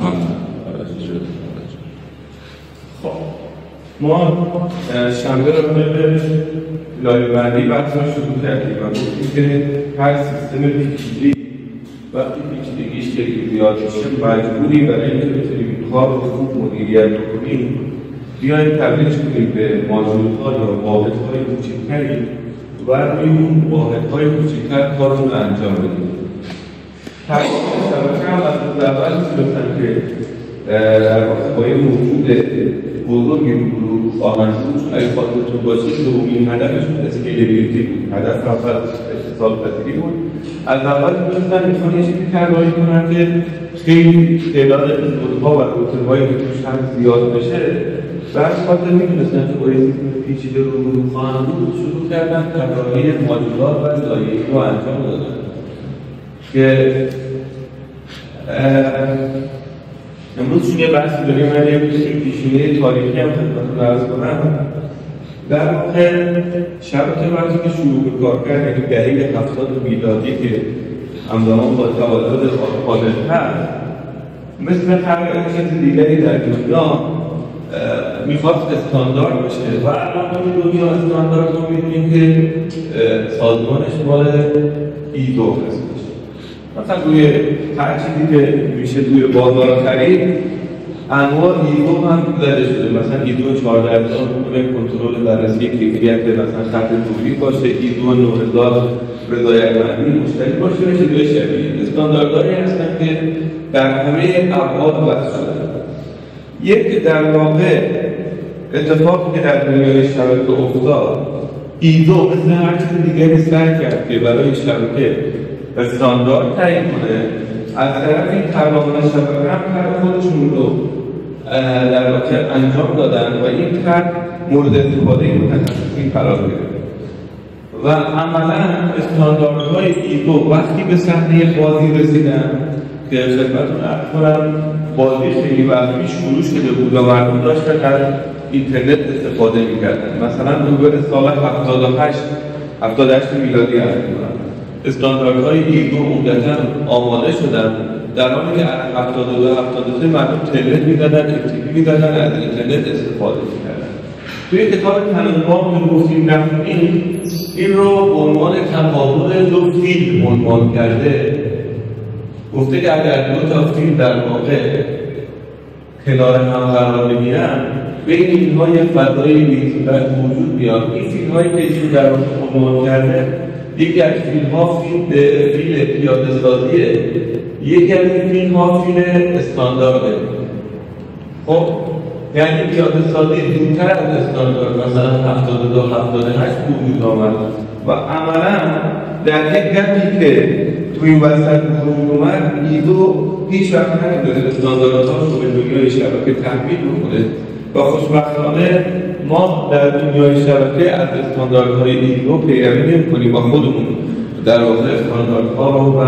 هم خب ما شنبه رو به لایه بعدی بحث رو شروع کردیم و گفتیم که هر سیستم پیچیده‌ای وقتی پیچیدگیش خیلی زیاد میشه مجبوری برای اینکه بتونیم کار رو خوب مدیریت کنیم بیایم تبدیلش کنیم به ماژول‌ها یا واحدهای کوچکتری و روی اون واحدهای کوچکتر کار رو انجام بدیم. تقریبا شبکه هم از اول می‌تونستن که در واقع با یه موجود بزرگ گروه خواهند بود، چون اگه خاطرتون باشه دومین هدفشون اسکیلبیلیتی بود. هدف اول اتصال پذیری بود. از اول می‌تونستن یه چیزی طراحی کنن که خیلی تعداد نودها و روترهای که توش هم زیاد بشه. بعد خاطر می‌دونستن که با یه سیستم پیچیده رو خواهند بود شروع کردن طراحی ماژولار و لایه‌ای رو انجام دادن که امروز چون یه بحثی داریم من یه پیشینه تاریخی هم خدمتتون عرض کنم. در واقع شبکه وقتی که شروع به کار کرد یعنی دهه 70 میلادی که همزمان با تولد آدم هست مثل هر چیز دیگری در دنیا میخواست استاندارد بشه و الان دنیا استاندارد رو می‌بینیم که سازمانش مال ایدو هست. مثلا روی هر چیزی که میشه روی بازار خرید انواع ایدو هم زده شده. مثلا ایدو 14 میتونه کنترل بررسی کیفیت مثلا خط تولید باشه، ایدو 9000 رضایتمندی مشتری باشه و چیزهای شبیه. استانداردهایی هستن که در همه ابعاد وضع شده. یک در واقع اتفاقی که در دنیای شبکه افتاد ایدو مثل هر چیز دیگری سعی کرد که برای شبکه استاندارد تعیین کنه. از طرفی طراحان شبکه هم کار خودشون رو در واقع انجام دادن و این کار مورد استفاده متخصصین قرار گرفت و عملا استانداردهای ایدو وقتی به صحنه بازی رسیدن که خدمتتون عرض کنم بازی خیلی وقتی شروع شده بود و مردم داشتن از اینترنت استفاده می‌کردن. مثلا حدود سال 78 میلادی هست استانداردهای ایدو عمدتاً آماده شدن در حالی که از 72-73 مردم تلنت می‌زدن، FTP می‌زدن، از اینترنت استفاده می‌کردن. توی کتاب تنظیم گفتیم نفهمین این رو به عنوان تفاوت دو فیلد عنوان کرده. گفته که اگر دو تا فیلد در واقع کنار هم قرار بگیرن بین اینها یک فضای نسبت وجود میاد. این فیلدهایی که ایشون در واقع عنوان کرده یکی از فیلم‌ها فیلم پیاده سازیه، یکی از این فیلم‌ها فیلم استاندارده. خب یعنی پیاده سازی زودتر از استاندارد مثلا 72-78 وجود آمد و عملا در یک گپی که توی این وسط وجود اومد ایدو هیچ وقت نمی‌دونه استانداردها رو به دنیای شبکه تحمیل بکنه و خوشبختانه ما در دنیای شبکه از استانداردهای ایدو پیروی نمی‌کنیم و خودمون در واقع استانداردها رو و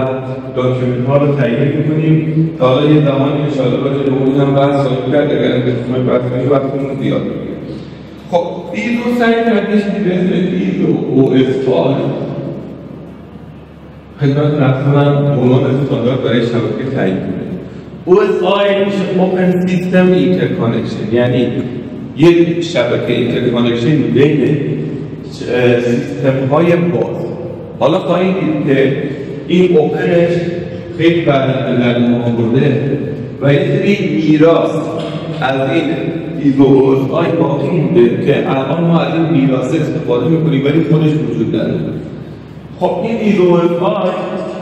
داکیومنت‌ها رو تهیه می‌کنیم. تا حالا یه زمانی انشاءالله راجع به اون هم بحث خواهیم کرد اگر بخوایم بحث کنیم وقتمون زیاد می‌گیره. خب ایدو سعی کرده چیزی به اسم ایدو OS5 خدمتتون عرض کنم به عنوان استاندارد برای شبکه تعیین کنه. OS5 میشه Open System Interconnection، یعنی یک شبکه اینترکانکشن بین سیستم‌های باز. حالا خواهید دید که این اوپنش خیلی بعد از در ما برده و یه سری میراث از این ایدوهای باقی مونده که الان ما از این میراث استفاده میکنیم ولی خودش وجود نداره. خب این ایدوهای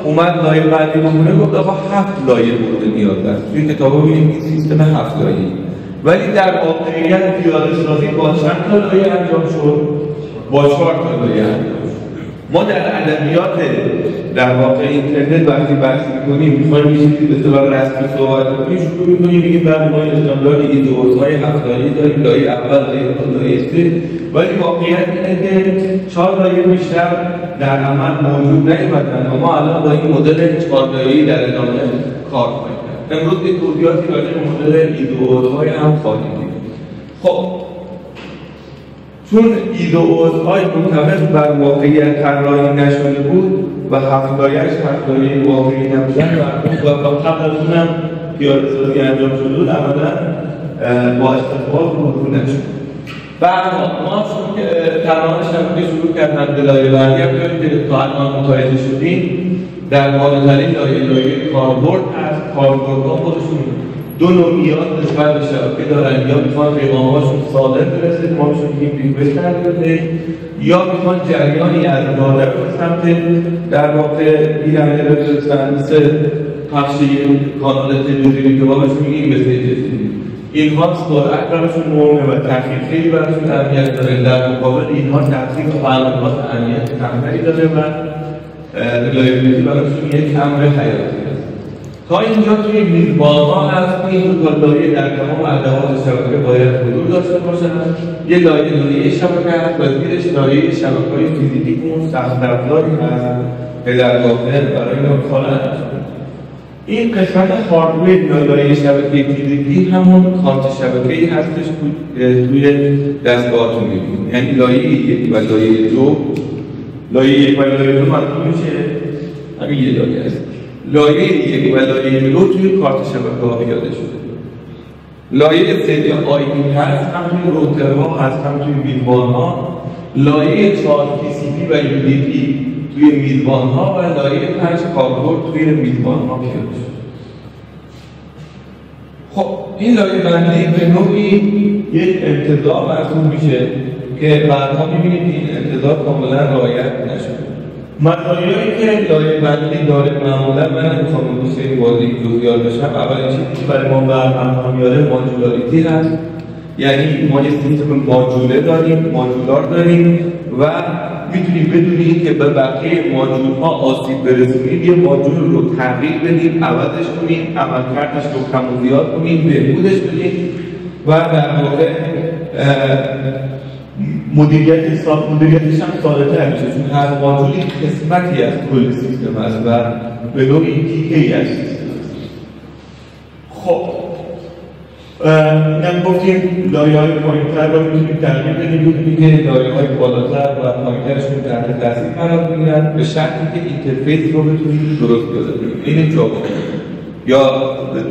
اومد لایه بعدی بمونه گفت آقا 7 لایه مورد نیاز است. توی کتابا میگیم این سیستم 7 لایه، ولی در واقعیت پیاده سازی با چند تا لایه انجام شد؟ با 4 تا لایه انجام شد. ما در ادبیات در واقع اینترنت وقتی بحث می‌کنیم می‌خوایم یه چیزی به اصطلاح رسمی صحبت کنیم شروع می‌کنیم میگیم بعد ما استاندارد ایدوهای 7 لایه داریم، لایه اول، لایه دو، لایه سه، ولی واقعیت اینه که 4 لایه بیشتر در عمل موجود نیومدن و ما الان با این مدل 4 لایه‌ای در ادامه کار خواهیم کرد. امروز یک توضیحاتی راجع به مدل ایدوهای هم خواهیم دید. خب چون ایدوهای منطبق بر واقعیت طراحی نشده بود و 7 لایه‌اش 7 لایه واقعی نبودن و با قبل از اونم پیاده‌سازی انجام شده بود عملاً با استقبال مرور نشد. بعد ما چون که طراحان شبکه شروع کردن به لایه‌بندی، که تا الان متوجه شدیم در بالاترین لایه کاربرد هست. کاربردها خودشون دو نوعیات نسبت به شبکه دارن، یا میخوان پیغام‌هاشون ساده برسه، ما بهشون میگیم ریکوست هندلینگ، یا میخوان جریانی از داده به سمت در واقع گیرنده بفرستن، مثل پخش کانال تلویزیونی که ما بهشون میگیم مسیج. اینها سرعت براشون مهمه و تأخیر خیلی براشون اهمیت داره. در مقابل اینها تأثیر و فعالیت اهمیت کمتری داره و ریلایبیلیتی براشون یک امر حیاتی است. تا اینجا توی میزبان‌ها هست که این دو تا لایه در تمام ادوات شبکه باید حضور داشته باشند. یه لایه شبکه هست و زیرش لایه شبکه‌های فیزیکی که اون سخت افزاری هست که در واقع برای اینا کار انجام. این قسمت هاردور لایه شبکه فیزیکی همون کارت شبکه‌ای هستش توی دستگاهتون می‌بینید. یعنی لایه 1 و لایه 2 لایه 1 و لایه 2 منظور میشه همین یه لایه است. لایه 1 و لایه 2 توی کارت شبکه‌ها پیاده شده. لایه 3 یا آی‌پی هست، هم توی روترها هست، هم توی میزبان‌ها. لایه 4 TCP و UDP توی میزبان‌ها و لایه 5 کاربرد توی میزبان‌ها پیاده شده. خب این لایه بندی به نوعی یک انتظار محسوب میشه که بعدها می‌بینید این انتظار کاملا رعایت نشده. مزایایی که لایه بندی داره معمولا من نمیخوام اون سری واضح جزئیات بشم. اولین چیزی که برای ما برهم میاره ماژولاریتی هست. یعنی ما یه سیستم ماژوله داریم، ماژولار داریم و میتونیم بدون اینکه به بقیه ماژول‌ها آسیب برسونیم یه ماژول رو تغییر بدیم، عوضش کنیم، عملکردش رو کم و زیاد کنیم، بهبودش بدیم و در واقع مدیریتش هم ساده‌تر میشه، چون هر ماژولی قسمتی از کل سیستم است و به نوعی تیکه‌ای از سیستم است. خب اینم گفتیم لایه‌های پایین‌تر رو میتونیم تغییر بدیم، ببینیم که لایه‌های بالاتر و پایین‌ترشون تحت تاثیر قرار میگیرن به شرطی که اینترفیس رو بتونیم درست پیاده کنیم. این جاوا یا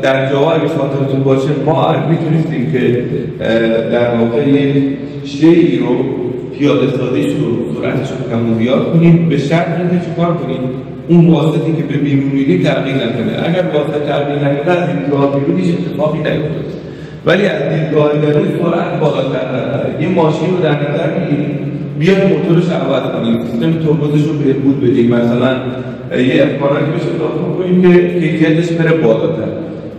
در جاوا اگه خاطرتون باشه ما میتونستیم که در واقع یک شیئی رو پیاده سازیش رو سرعتش رو کم و زیاد کنیم به شرط اینکه چیکار کنیم اون واسطی که به بیرون میدیم تغییر نکنه. اگر واسطه تغییر نکنه از دیدگاه بیرون هیچ اتفاقی نیفتاد، ولی از دیدگاه درون سرعت بالاتر داره. یه ماشین رو در نظر بگیریم بیایم موتورش رو عوض کنیم، سیستم ترمزش رو بهبود بدیم، مثلا یه امکاناتی بهش اضافه کنیم که کیفیتش بره بالاتر،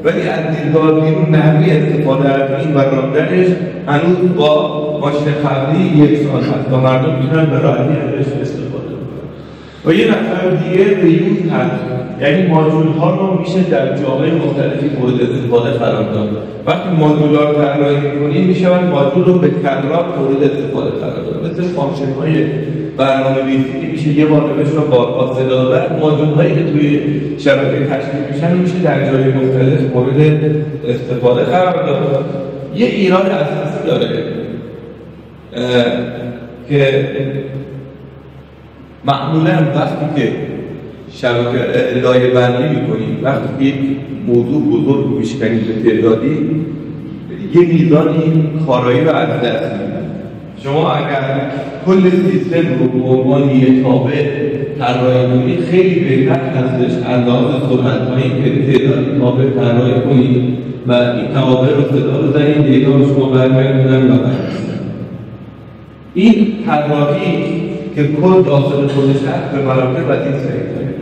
ولی از دیدگاه بیرون نحوه استفاده از این و راندنش هنوز با ماشین قبلی یکسان هست و مردم میتونن به راحتی ازش استفاده کنن. و یه نفر دیگه ریوز هست، یعنی ماژول ها رو میشه در جاهای مختلفی مورد استفاده قرار داد. وقتی ماژول ها رو طراحی می‌کنیم میشه ماژول رو به تکرار مورد استفاده قرار داد. مثل فانکشن های برنامه‌نویسی که میشه یه بار بهشون رو با صدا بر ماژول هایی که توی شبکه تشکیل میشن میشه در جای مختلف مورد استفاده قرار داد. یه ایراد اساسی داره که معمولا وقتی که شبکه لایه بندی میکنیم، وقتی که یک موضوع بزرگ رو میشکنیم به تعدادی یه میزانی کارایی رو از دست میدیم. شما اگر کل سیستم رو به عنوان یک تابع طراحی کنید خیلی بهتر هستش از لحاظ سرعت‌هایی که تعدادی تابع طراحی کنید و این توابع رو صدا بزنید، دیتا رو شما برگردونن و این طراحی که کل داخل خودش هست به مراحل وسیع سریع‌تره.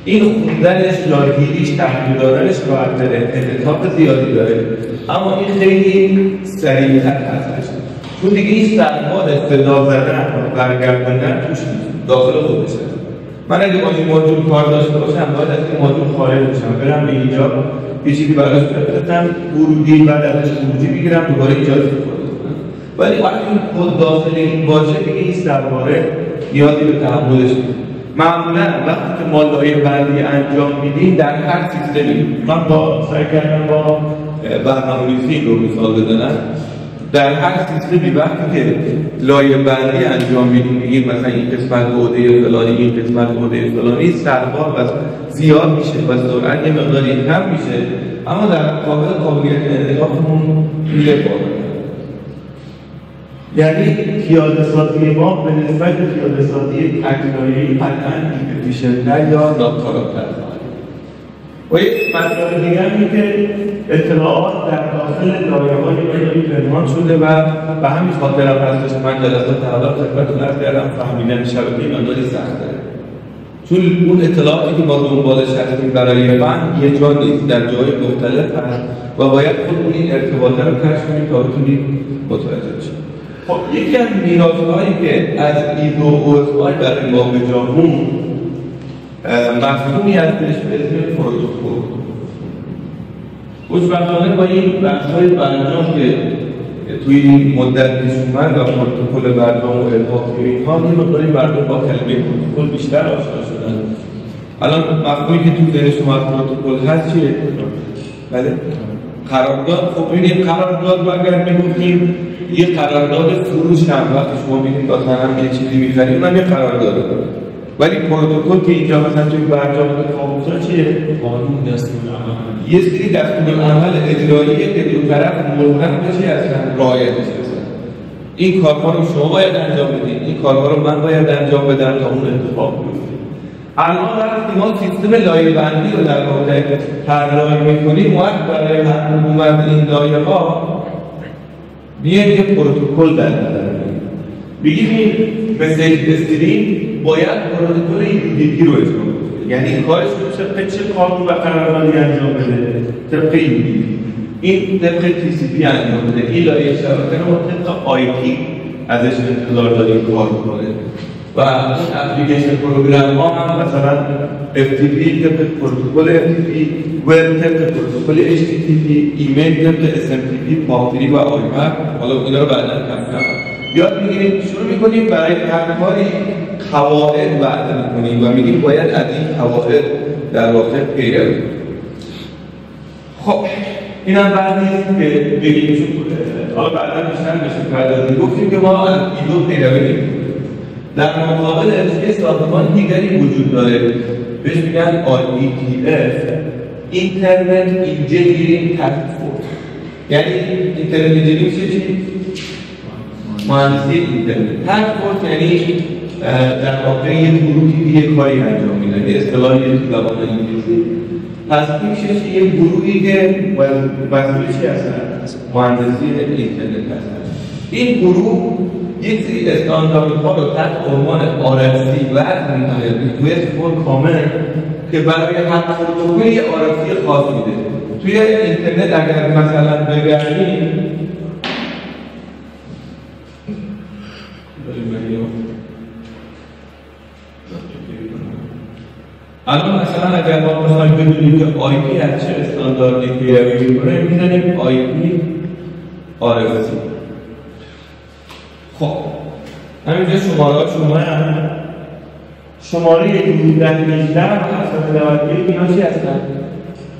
این خوندنش، یادگیریش، تحلیل دادنش راحت‌تره، انعطاف زیادی داره، اما این خیلی سریع‌تر هستش. چون دیگه این سرمال صدا زدن و برگردوندن توش داخل خودش هست. من اگه با این ماژول کار داشته باشم باید از این ماژول خارج بشم، برم به اینجا یه چیزی براش بفرستم، ورودی بعد ازش خروجی بگیرم، دوباره اینجا استفاده کنم. ولی وقتی این کد داخل این باشه دیگه این سرمایه نیازی به تحملش نیست. معمولا وقتی که ما لایه بندی انجام میدیم در هر سیستمی، من با سعی کردم با برنامه‌نویسی رو مثال بزنم، در هر سیستمی وقتی که لایه بندی انجام میدیم میگیم مثلا این قسمت عهده فلانی، این قسمت عهده فلانی، سربار زیاد میشه و سرعت یه مقداری کم میشه اما در مقابل قابلیت انعطافمون خیلی بالا. یعنی پیاده سازی ما به نسبت پیاده سازی تکنولوژی قطعاً ایفیشنت‌تر یا ناکارآمدتر. و یک مسئله دیگه اینه که اطلاعات در داخل لایه‌های علمی پنهان شده و به همین خاطر هم هستش که من جلسات اول خدمتتون عرض کردم فهمیدن شبکه مقداری سخته. چون اون اطلاعاتی که ما دنبالش هستیم برای فهم یه جا نیست، در جای مختلف هست و باید خودمون این ارتباطه رو کشف کنیم تا بتونیم متوجه بشیم. خب یکی از میراث‌هایی که از ایدو و اسمای برای ما به جا موند مفهومی هستش به اسم پروتکل. خوشبختانه با این بحث‌های برجام که توی این مدت پیش اومد و پروتکل برجام و الحاق اینها یه مقداری مردم با کلمه پروتکل بیشتر آشنا شدن. الان مفهومی که تو ذهن شما از پروتکل هست چیه؟ بله؟ قرارداد. خب ببینید قرارداد رو اگر میگفتیم یه قرارداد فروش هم وقتی شما می‌بینید مثلا یه چیزی می‌خرید اونم یه قرارداده. ولی پروتکل که اینجا مثلا توی برجام کامپیوتر چیه؟ قانون دستورالعمل. یه سری دستورالعمل اجراییه که دو طرف ملزم بشی اصلا رعایت بشه. این کارها رو شما باید انجام بدید، این کارها رو من باید انجام بدم تا اون اتفاق بیفته. الان وقتی ما سیستم لایه‌بندی رو در واقع طراحی می‌کنیم، وقت برای حکومت این لایه‌ها میایم یه پروتکل در نظر بگیریم. این مسیج استریم باید پروتکل UDP رو اجرا کنه. یعنی کارش رو طبق چه قانون و قراردادی انجام بده؟ طبق UDP. این طبق TCP انجام بده. این لایه شبکه رو طبق IP ازش انتظار داریم کار کنه. و اپلیکیشن پروگرام ها هم مثلا FTP طبق پروتکل FTP، وب طبق پروتکل HTTP، ایمیل طبق SMTP، پاپ3 و آیپد. حالا اینا رو بعدا کم یاد میگیریم، شروع میکنیم برای هر کاری قواعد وضع میکنیم و میگیم باید از این قواعد در واقع پیروی کنیم. خب این هم بعد نیست که بگیم چون حالا بعدا بیشتر بشه پردازیم. گفتیم که ما از ایدو پیروی نمی‌کنیم. در مقابل یه سازمان دیگری وجود داره بهش میگن IETF، اینترنت انجینیرینگ تاسک فورس. یعنی اینترنت انجینیرینگ چی؟ مهندسی اینترنت. تاسک فورس یعنی در واقع یه گروهی یه کاری انجام میدن. یه اصطلاحی تو زبان انگلیسی تصمیمش یه گروهی که مسئول چی هستن؟ مهندسی اینترنت هستن. این گروه یک سری استانداردها رو تحت عنوان RFC وضع می‌کنه، ریکوست فور کامنت، که برای هر پروتکل یه RFC خاص میده. توی اینترنت اگر مثلا بگردیم الان مثلا اگر ما بخوایم بدونیم که IP از چه استانداردی پیروی می‌کنه می‌زنیم IP RFC. خب همینجا شماره 1918 و 791 اینا چی هستن؟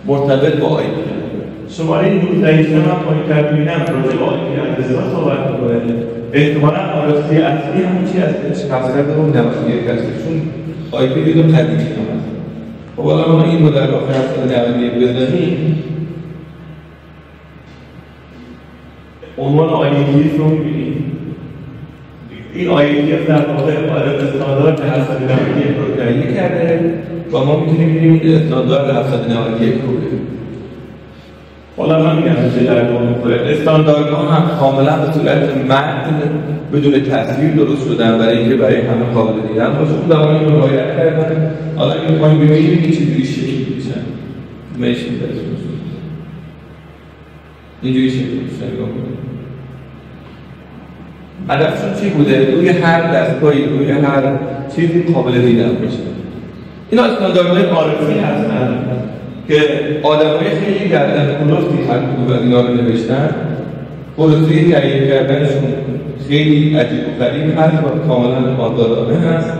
مرتبط با IP. شماره 1918 من پایین تربیینم راجع با IP بسیار صحبت می‌کنه. احتمالاً RFC اصلی همون چی هستش؟ 791 هستش، چون IP دیگه قدیمی هست. خب حالا ما این رو در واقع 791 بزنیم، عنوان IETF رو می‌بینیم. این IETF در واقع استاندارد 791 رو تعیین کرده و ما میتونیم ببینیم این استاندارد 791 رو ببینیم. حالا من میگم چه در واقع استانداردها هم کاملا به صورت متن بدون تصویر درست شدن برای اینکه برای همه قابل دیدن باشه. اون زمانی رو رعایت کردن. حالا اگه می‌خوایم ببینیم که چجوری شکل میشن میشه اینجوری شکل میشن. نگاه کنید هدفشون چی بوده؟ روی هر دستگاهی، روی هر چیزی قابل دیدن بشه. اینا استانداردهای معرفی هستن که آدمای خیلی گردن کلفتی هر کدوم از اینا رو نوشتن. پروسه تهیه کردنشون خیلی عجیب و غریب هست و کاملا آزادانه هست.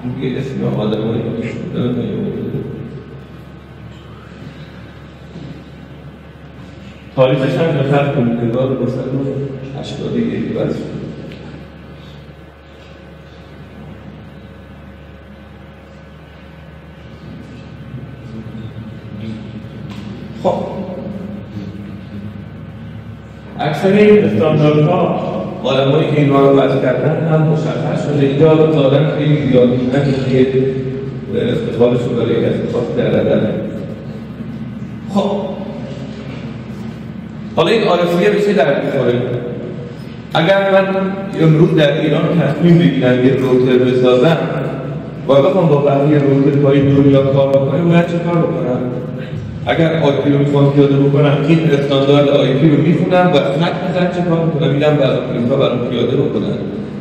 میگه اسم آدمای تاریخش هم دقت کنید 1981 بس. خب اکثر این استانداردها علمایی که اینها رو وضع کردن هم مشخص شده. اینجا ظاهرا خیلی زیاد نیستن که استفادهشون برای یک اختصاص دردن. خب حالا این آرسیه به چه درد می‌خوره؟ اگر من امروز در ایران تصمیم بگیرم یه روتر بسازم و بخوام با بقیه روترهای دنیا کار بکنم، باید چه کار بکنم؟ اگر آی پی رو میخوام پیاده بکنم، این استاندارد آی پی رو میخونم و خط میزنم چه کار میکنم؟ میدم برام پیاده بکنم.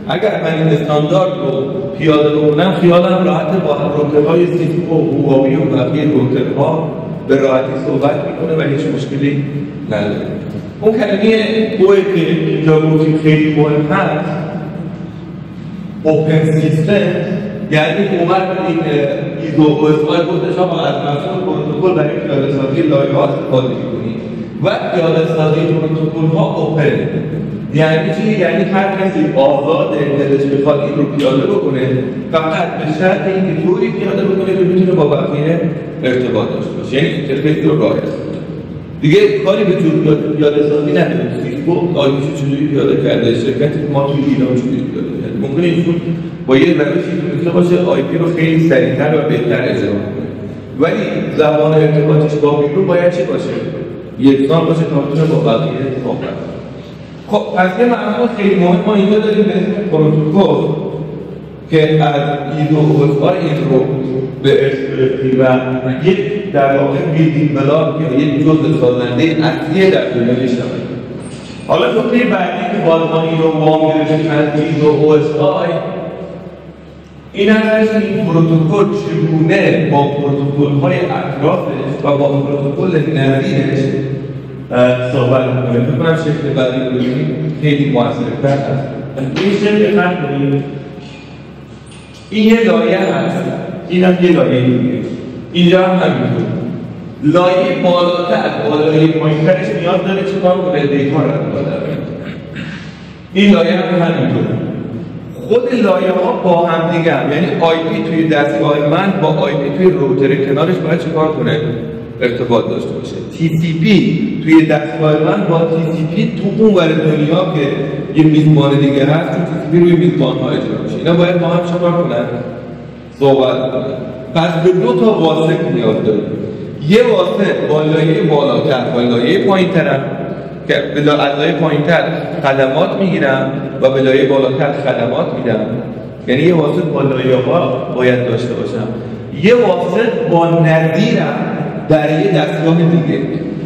اگر من این استاندارد رو پیاده بکنم، خیالم راحت با روترهای سیسکو و هواوی و بقیه روترها به راحتی صحبت میکنه و هیچ مشکلی نداره. اون کلمه اوه که اینجا گفتیم خیلی مهم هست، اوپن سیستم، یعنی اومد این ایزو او اس آی گفتش آقا از مفهوم پروتکل برای پیاده‌سازی لایه‌ها استفاده می‌کنید و پیاده‌سازی پروتکل‌ها اوپن. یعنی چی؟ یعنی هر کسی آزاده دلش بخواد این رو پیاده بکنه، فقط به شرط اینکه طوری پیاده بکنه که بتونه با بقیه ارتباط داشته باشه، یعنی اینترفیس رو رعایت کنه. دیگه کاری به جور پیاده‌سازی نداره. سیسکو آیپیشو چجوری پیاده کرده، شرکتی ما توی ایران چجوری پیاده کرده. ممکنه اینجور با یه روشی که باشه آی پی رو خیلی سریع‌تر و بهتر اجرا کنه، ولی زبان ارتباطش با بیرون باید چه باشه؟ یکسان باشه تا بتونه با بقیه صحبت کنه. خب پس یه مفهوم خیلی مهم ما اینجا داریم به اسم پروتکل که از ایزو او اس آی این رو به ارث گرفتی و یک در واقع بیلدینگ بلاک یا یک جزء سازنده اصلی در دنیا میشود. حالا نکته بعدی که باز ما این رو وام گرفتیم از ایزو او اس آی این هست که این پروتکل چگونه با پروتکل‌های اطرافش و با پروتکل نظیرش صحبت می‌کنه. فکر کنم شکل بعدی رو ببینید خیلی موثرتر هست. این شکل دقت کنید، این یه لایه هست، این هم یه لایه دیگه، اینجا هم همینطور. لایه بالاتر با لایه پایین‌ترش نیاز داره چیکار کنه؟ دیتا رو برداره. این لایه هم همینطور. خود لایه ها با هم دیگه هم، یعنی آی پی توی دستگاه من با آی پی توی روتر کنارش باید چه کار کنه؟ ارتباط داشته باشه. تی سی پی توی دستگاه من با تی سی پی تو اون ور دنیا که یه میزبان دیگه هست، تو تی سی پی روی میزبان ها اجرا میشه. اینا باید با هم چه کار کنن؟ صحبت کنن. پس به دو تا واسط نیاز داریم. یه واسط با لایه بالاتر با لایه پایین‌تر که به لایه پایین‌تر خدمات میگیرم و به لایه بالاتر خدمات میدم. یعنی یه واسط با لایه‌ها باید داشته باشم. یه واسط با نظیرم در یه دستگاه دیگه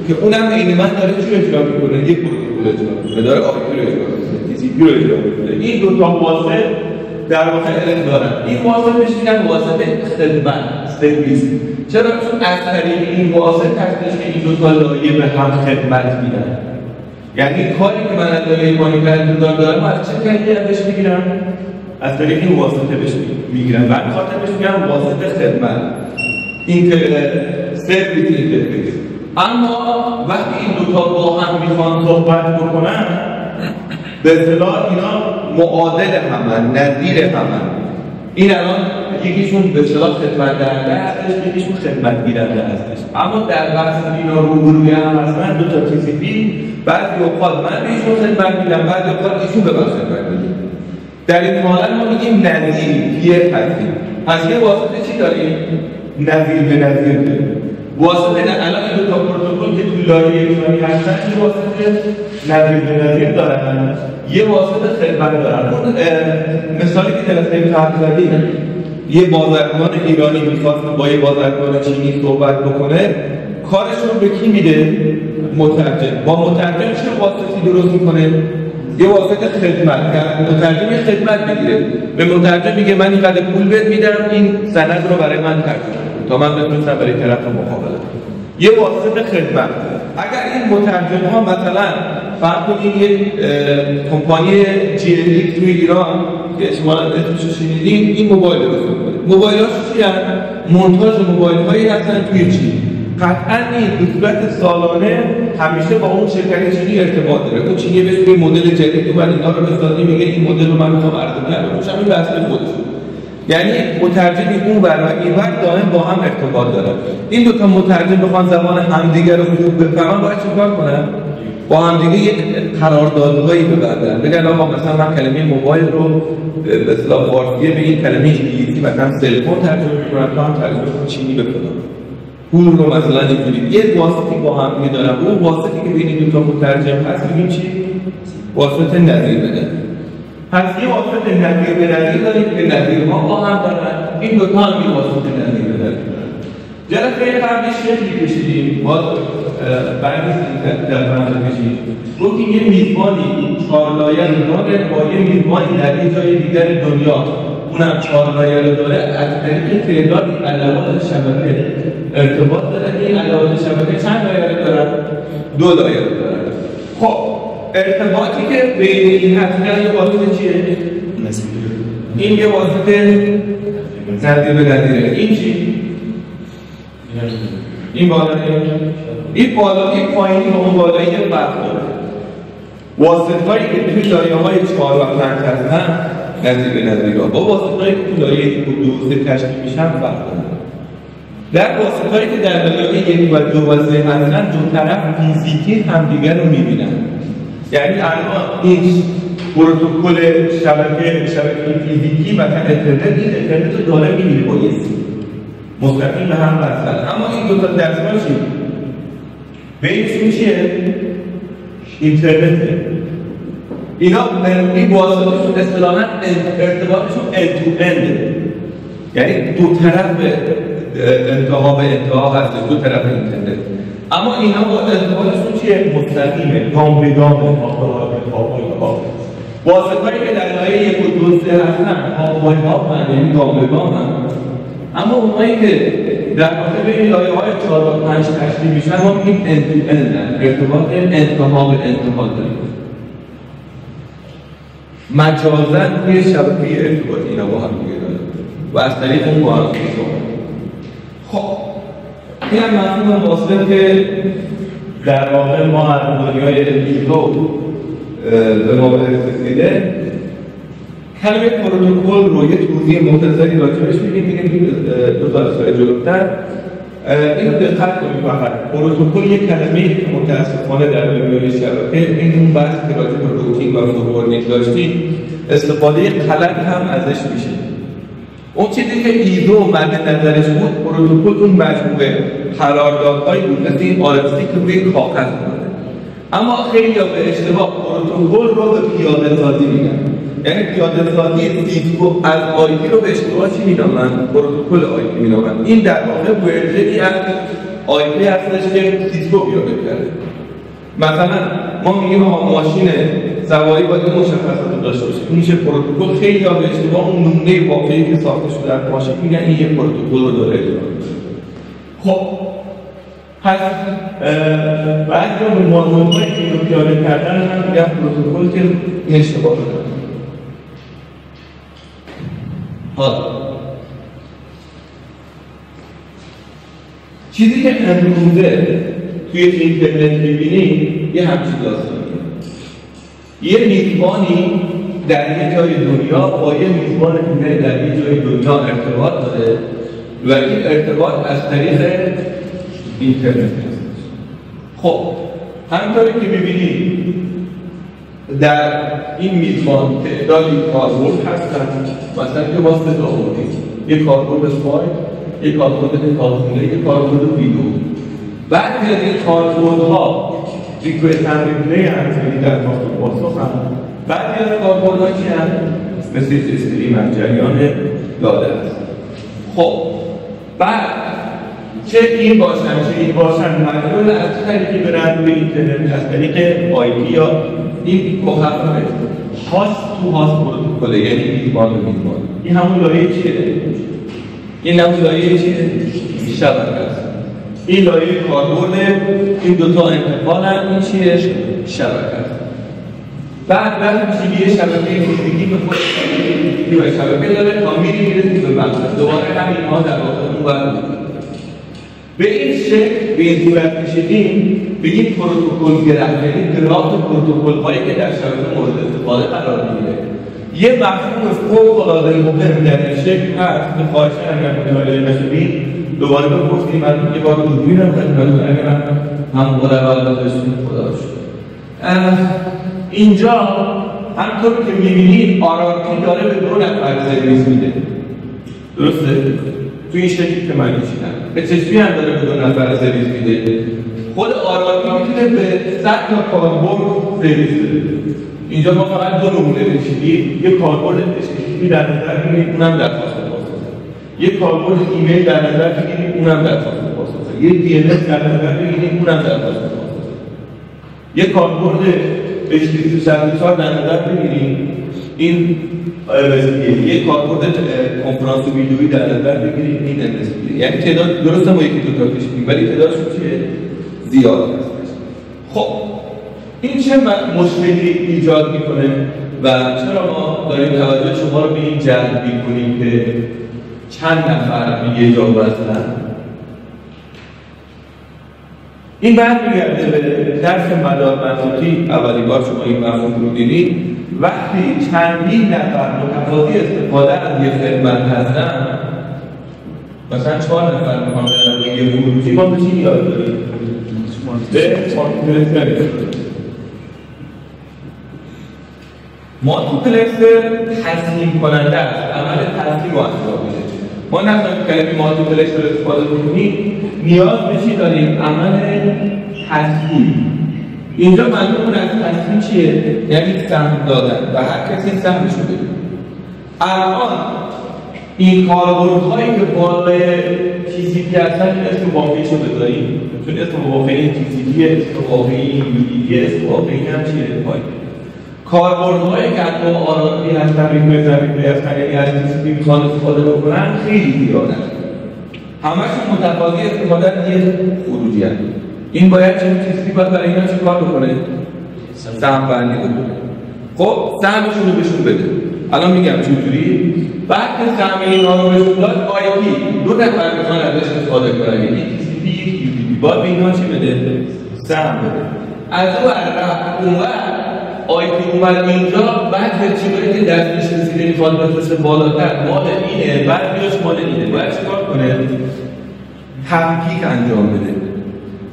که اونم عین من داره چی اجرا میکنه؟ یه پروتکل اجرا میکنه، داره آی پی رو اجرا میکنه، تی سی پی رو اجرا میکنه. این دو تا واسط در واقع علم دارن. این واسط بهش میگن واسط خدمت، سرویس. چرا؟ چون از طریق این واسط هستش که این دو تا لایه به هم خدمت میدن. یعنی کاری که من از لایه پایین انتظار دارم از چه طریقی ازش میگیرم؟ از طریق این واسطه بهش میگیرم. بعد خاطر بهش میگم واسط خدمت. این سرویس اینترفیس. اما وقتی این دو تا با هم میخوان صحبت بکنن، به اصطلاح اینا معادل همن، نظیر همن. این الان یکیشون به اصطلاح خدمت دهنده هستش، یکیشون خدمت گیرنده هستش. اما در بحث اینا روبروی هم هستن دو تا تی سی پی، بعضی اوقات من به ایشون خدمت میدم، بعضی اوقات ایشون به من خدمت میدم. در این حالت ما میگیم نظیر، پیر هستیم. پس یه واسطه چی داریم؟ نظیر به نظیر داریم. واسطه الان این دو تا پروتکل که توی لایه یکسانی هستن یه واسطه نظیر به نظیر دارن، یه واسطه خدمت دارن. اون مثالی که جلسه قبل زدیم، یه بازرگان ایرانی میخواست با یه بازرگان چینی صحبت بکنه، کارش رو به کی میده؟ مترجم. با مترجم چه واسطی درست میکنه؟ یه واسطه خدمت، مترجم یه خدمت بگیره، به مترجم میگه من اینقدر پول بهت میدم این سند رو برای من ترجمه کن تا من بتونم برای طرف مقابله کنم. یه واسطه خدمت. اگر این مترجم ها مثلا فرض کنید یک کمپانی جی ال ایکس توی ایران که شما اسمش شنیدین، این موبایل رو درست می‌کنه. موبایل‌ها چی هستن؟ مونتاژ موبایل‌هایی هستن توی چین. قطعاً این به صورت سالانه همیشه با اون شرکت چینی ارتباط داره. اون چینی بهش یه مدل جدید اومد اینا رو بسازه، میگه این مدل رو من می‌خوام عرضه کنم. همین بحث خودش. یعنی مترجم اون ور و این ور دائم با هم ارتباط دارن. این دو تا مترجم بخوان زبان همدیگه رو خوب بفهمن باید چیکار کنن؟ با همدیگه یه قراردادهایی ببندن. بگن آقا مثلا من کلمه موبایل رو به اصطلاح فارسی به این کلمه انگلیسی مثلا سلفون ترجمه می‌کنم، تو هم ترجمه کن چینی بکنم. پول رو مثلا اینجوری یه واسطی با هم دیگه دارن. اون واسطی که بین دو تا مترجم هست میگیم چی؟ واسطه نظیر بده. پس یه واسطه نظیر به نظیر داریم که نظیرها با هم دارن. این دو تا هم یه واسطه نظیر به نظیر دارن. جلسه قبلی شکلی کشیدیم باز بعد در برنامه کشیدیم گفتیم یه میزبانی چهار لایه رو داره با یه میزبانی در یه جای دیگر دنیا اونم چهار لایه رو داره از طریق تعدادی علاوات شبکه ارتباط داره. این علاوات شبکه چند لایه رو دارن؟ 2 لایه رو دارن. خب ارتباطی که بین این هست یه واسطه چیه؟ این یه واسطه نظیر به نظیره. این چی؟ این بالایی این بالایی پایینی با اون بالایی برخورد واسطه‌هایی که توی لایه‌های 4 و 5 هستن نظیر به نظیرها با واسطه‌هایی که توی لایه 2 و 3 تشکیل میشن برخورد. در واسطه‌هایی که در لایه 1 و 2 و 3 هستن دو طرف فیزیکی همدیگر رو می‌بینن. یعنی الان این پروتکل شبکه فیزیکی مثلا اینترنت رو داره می‌بینه با یه مستقیم به هم وصلن. اما این دو تا دستگاه چی؟ بینشون چیه؟ اینترنته. اینا این واسطه‌شون اصطلاحاً ارتباطشون end to end، یعنی دو طرف انتها به انتها هست، دو طرف اینترنت. اما اینا با ارتباطشون چیه؟ مستقیمه، گام به گام، واسطه‌هایی که در لایه 1 و 2 3 هستن هاپ یعنی گام به گام هم. اما اونایی که در واقع بین لایه‌های 4 و 5 تشکیل میشن ما میگیم end to end، ارتباط انتها به انتها داریم. مجازاً توی شبکه ارتباط اینا با هم دیگه دارن و از طریق اون با هم دیگه خب این هم مفهوم واصله که در واقع ما از دنیای ویدیو به ما رسیده. کلمه پروتکل رو یه توضیح مختصری راجعش میگیم دو تا اسلاید جلوتر. اینو دقت کنید فقط پروتکل یک کلمه‌ای که متأسفانه در دنیای شبکه این اون بحث که راجع به روتینگ و فوروردینگ داشتیم استفاده غلط هم ازش میشه. اون چیزی که ایدو مد نظرش بود پروتکل اون مجموعه قراردادهایی بود مثل این RFC که روی کاغذ بوده. اما خیلی به اشتباه پروتکل رو به پیاده سازی میگن. یعنی پیاده سازی سیسکو از آیپی رو به اشتباه چی می‌نامن؟ پروتکل آیپی می‌نامن. این در واقع ورژنی از آیپی هستش که سیسکو پیاده کرده. مثلا ما میگیم ماشین سواری باید مشخصات رو داشته باشه. این میشه پروتکل. خیلی به اشتباه اون نمونه واقعی که ساخته شده در ماشین میگن این یه پروتکل رو داره اجرا می‌کنه. خب پس بعضی به موضوعی که رو پیاده کردن هم میگن پروتکل که این اشتباه رو داره. حالا چیزی که امروزه توی اینترنت می‌بینیم یه همچین داستانیه. یه میزبانی در یه جای دنیا با یه میزبان دیگه در یه جای دنیا ارتباط داره و این ارتباط از طریق اینترنت هست. خب همونطوری که می‌بینید در این میزبان تعدادی کاربرد هستن، مثلا که واسه آوردیم یک کاربرد فایل، یک کاربرد کارخونه، یک کاربرد ویدیو. بعضی از این کاربردها ریکوست اند ریپلی هستن در پاسخ هم. بعضی از کاربردها چی هستن؟ مثل استریم از جریان داده هست. خب بعد چه این باشن چه این باشن مجبور از طریقی برن به اینترنت از طریق آیپی یا این محرمه هاست تو هاست پروتکل، یعنی میزبان به میزبان. این همون لایه چیه؟ این همون لایه چیه؟ شبکه است. این لایه کاربرد، این دوتا انتقال هم این چیه؟ شبکه است. بعد چیزی شبکه فیزیکی به خود فیزیکی و شبکه داره تا میرسید به مقصد. دوباره همین ها در واقع اون وقت به این شکل به این صورت کشیدیم به یک پروتکل گرفت، یعنی گراف پروتکل هایی که در شبکه مورد استفاده قرار میگیره. یه مفهوم فوق‌العاده مهم در این شکل هست که خواهشاً اگر مطالعه نشدید دوباره بگفتیم من یه بار دوربینم خدمتتون اگر هم مدول داشتیم خدا رو شکر. اینجا همطور که می‌بینید آرارکی داره به 2 نفر سرویس میده. درسته؟ تو این شکلی که من کشیدم به چشمی هم داره به 2 نفر سرویس میده. خود آرارکی میتونه به 100 تا کاربرد سرویس بده. اینجا ما فقط 2 نمونه کشیدیم. یک کاربرد تشخیصی در نظر بگیرید اونم درخواست پاسخه. یک کاربرد ایمیل در نظر بگیرید اونم درخواست پاسخه. یک دی ان اس در نظر بگیرید اونم درخواست پاسخه. یک کاربرد HTTP/4 در نظر بگیرید این یک کاربرد کنفرانس ویدیویی در نظر بگیرید این MSP. یعنی تعداد درسته ما یکی دو تا کشیدیم ولی تعدادشون چیه؟ زیاد هست. خب این چه مشکلی ایجاد میکنه و چرا ما داریم توجه شما رو به این جلب میکنیم که چند نفر به یه جا وصلن؟ این برمیگرده به درس مدارمنطقی. اولین بار شما این مفهوم رو دیدید وقتی چندین نفر متفاوتی استفاده از یه خدمت هستن، مثلا 4 نفر میخوان برن یه خروجی، ما به چی نیاز داریم؟ به مالتیپلکسر تسلیم کننده است، عمل تسلیم رو انجام میده. ما نمی‌تونیم کلمه مالتیپلکسر رو استفاده کنیم، نیاز به چی داریم؟ عمل تسلیم. اینجا منظورمون از تسلیم چیه؟ یعنی سهم دادن و هر کسی سهمش رو بده. الان این کاربردهایی که بالای TCP هستن این اسم واقعیش رو بذاریم، چون اسم واقعی TCP، اسم واقعی UDP، اسم واقعی هم چیه؟ کاربردهایی که حتی آرارکی هستن ریکوست هستن یعنی از TCP میخوان استفاده بکنن خیلی زیادن. همشون متفاوتی استفاده از یه خروجی هست. این باید چه TCP باید برای اینا چه کار بکنه؟ سهم بندی بکنه. خب سهمشون رو بهشون بده. الان میگم چجوری؟ بعد که سهم اینا رو بهشون داد IP 2 نفر میخوان ازش استفاده کنن، یعنی TCP یک UDP باید به اینا چی بده؟ سهم بده. از اون IP اومد اینجا، بعد چیزایی که دستش رسیده میخواد بفرسته بالاتر مال اینه، بعد بیاش مال اینه، باید چیکار کنه؟ تفکیک انجام بده.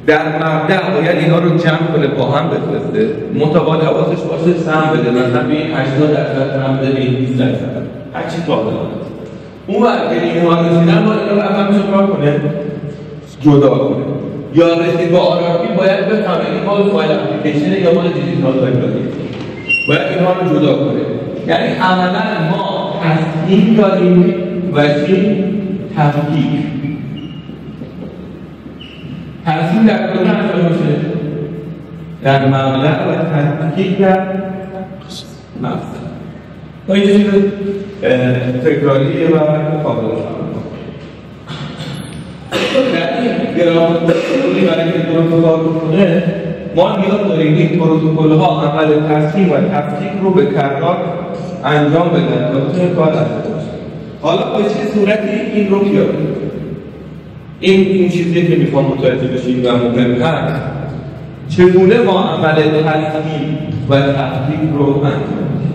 در مبدأ باید اینا رو جمع کنه با هم بفرسته، متقال حواسش باشه سهم بده، مثلا به این 80% سهم بده، به این 20%، هر چی تا بده. اون وقت که اینها رسیدن باید اینا رو اول چیکار کنه؟ جدا کنه. یا رسید با آرارکی باید بفهمه این مال فایل اپلیکیشنه یا مال دیجیتال تایپولوژی. باید اینها رو جدا کنه. یعنی عملا ما تسلیم داریم و چی؟ تفکیک. تسلیم در کجا انجام میشه؟ در مبلغ و تفکیک در مبلغ. تا اینجا چیز تکراریه و قابل فهم. در این گراماتیکی برای اینکه درست کار بکنه ما نیاز داریم این پروتکل‌ها عمل تسلیم و تفکیک رو به کرات انجام بدن تا بتونه کار انجام بشه. حالا به چه صورتی این رو بیاریم؟ این چیزی که میخوام متوجه بشیم و مهم هست چگونه ما عمل تسلیم و تفکیک رو انجام بدیم.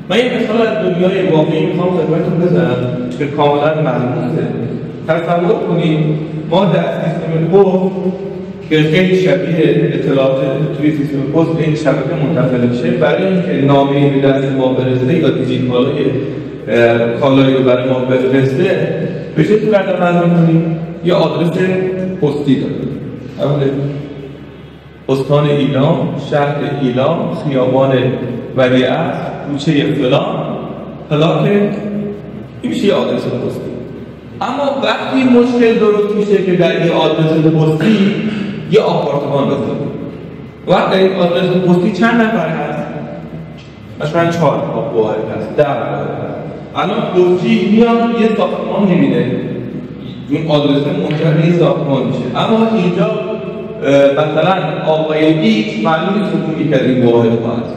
من یک مثال از دنیای واقعی میخوام خدمتتون بزنم که کاملا ملموسه. تصور کنید ما در سیستم پست که خیلی شبیه اطلاعات توی سیستم پست به این شبکه منتقل میشه، برای اینکه نامه‌ای به دست ما برسه یا دیجیتالای کالایی رو برای ما بفرسته به چه صورت عمل می‌کنیم؟ یه آدرس پستی داریم. استان ایلام، شهر ایلام، خیابان ولیعصر، کوچه فلان، پلاک، این میشه یه آدرس پستی. اما وقتی مشکل درست میشه که در این آدرس پستی یه آپارتمان بزنیم. وقت در این آدرس پستی چند نفر هست؟ مثلا 4 واحد هست، 10 واحد هست. الان پستی میاد یه ساختمان میبینه، این آدرس منتقل به این ساختمان میشه. اما اینجا مثلا آقای ایکس معلوم نیست که از این واحد هست.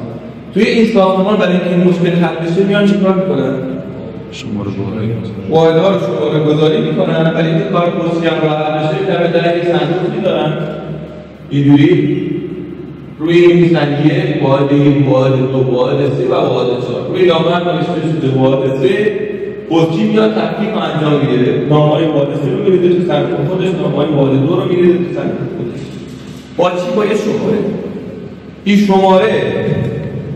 توی این ساختمان برای اینکه این مشکل حل بشه میان چیکار میکنن؟ شماره واحدها رو شماره گذاری میکنن، ولی اینکه کار پستی هم راه حل بشه در یک صندوقی دارن اینجوری روی این میزن یک واحد یک واحد دو واحد سه و واحد چهار. روی نامه هم نوشته شده واحد سه قطبی میاد تفکیک انجام میده، نامه‌های واحد سه رو میریزه تو صندوق خودش، نامه‌های واحد دو رو میریزه تو صندوق خودش. با چی؟ با یه شماره. این شماره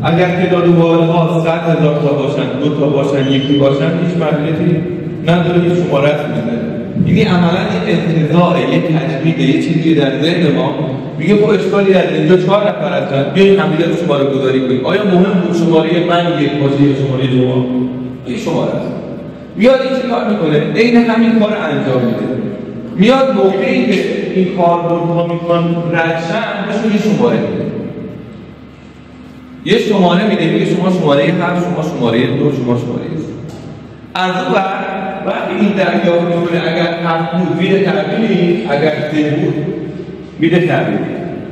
اگر تعداد واحدها 100,000 تا باشن، 2 تا باشن، یکی باشن، هیچ معنیتی نداره، این شماره است میزنه. یعنی عملا این انتزاع یک تجربه یه چیزی در ذهن ما میگه خب اشکالی نداره، اینجا 4 نفر هستن، بیاین همدیگه رو شماره گذاری کنیم. آیا مهم بود شماره من یک باشه یا شماره شما؟ این شماره است. میاد این چه کار میکنه؟ عین همین کار انجام میده. میاد موقعی که این کاربردها میتونن رد شن بهشون یه شماره میده. یه شماره میده، میگه شما شماره 7، شما شماره 2، شما شماره 3. از اون وقتی این دریافت میکنه اگر 7 بود میده تحویلی، اگر 3 بود میده تحویلی.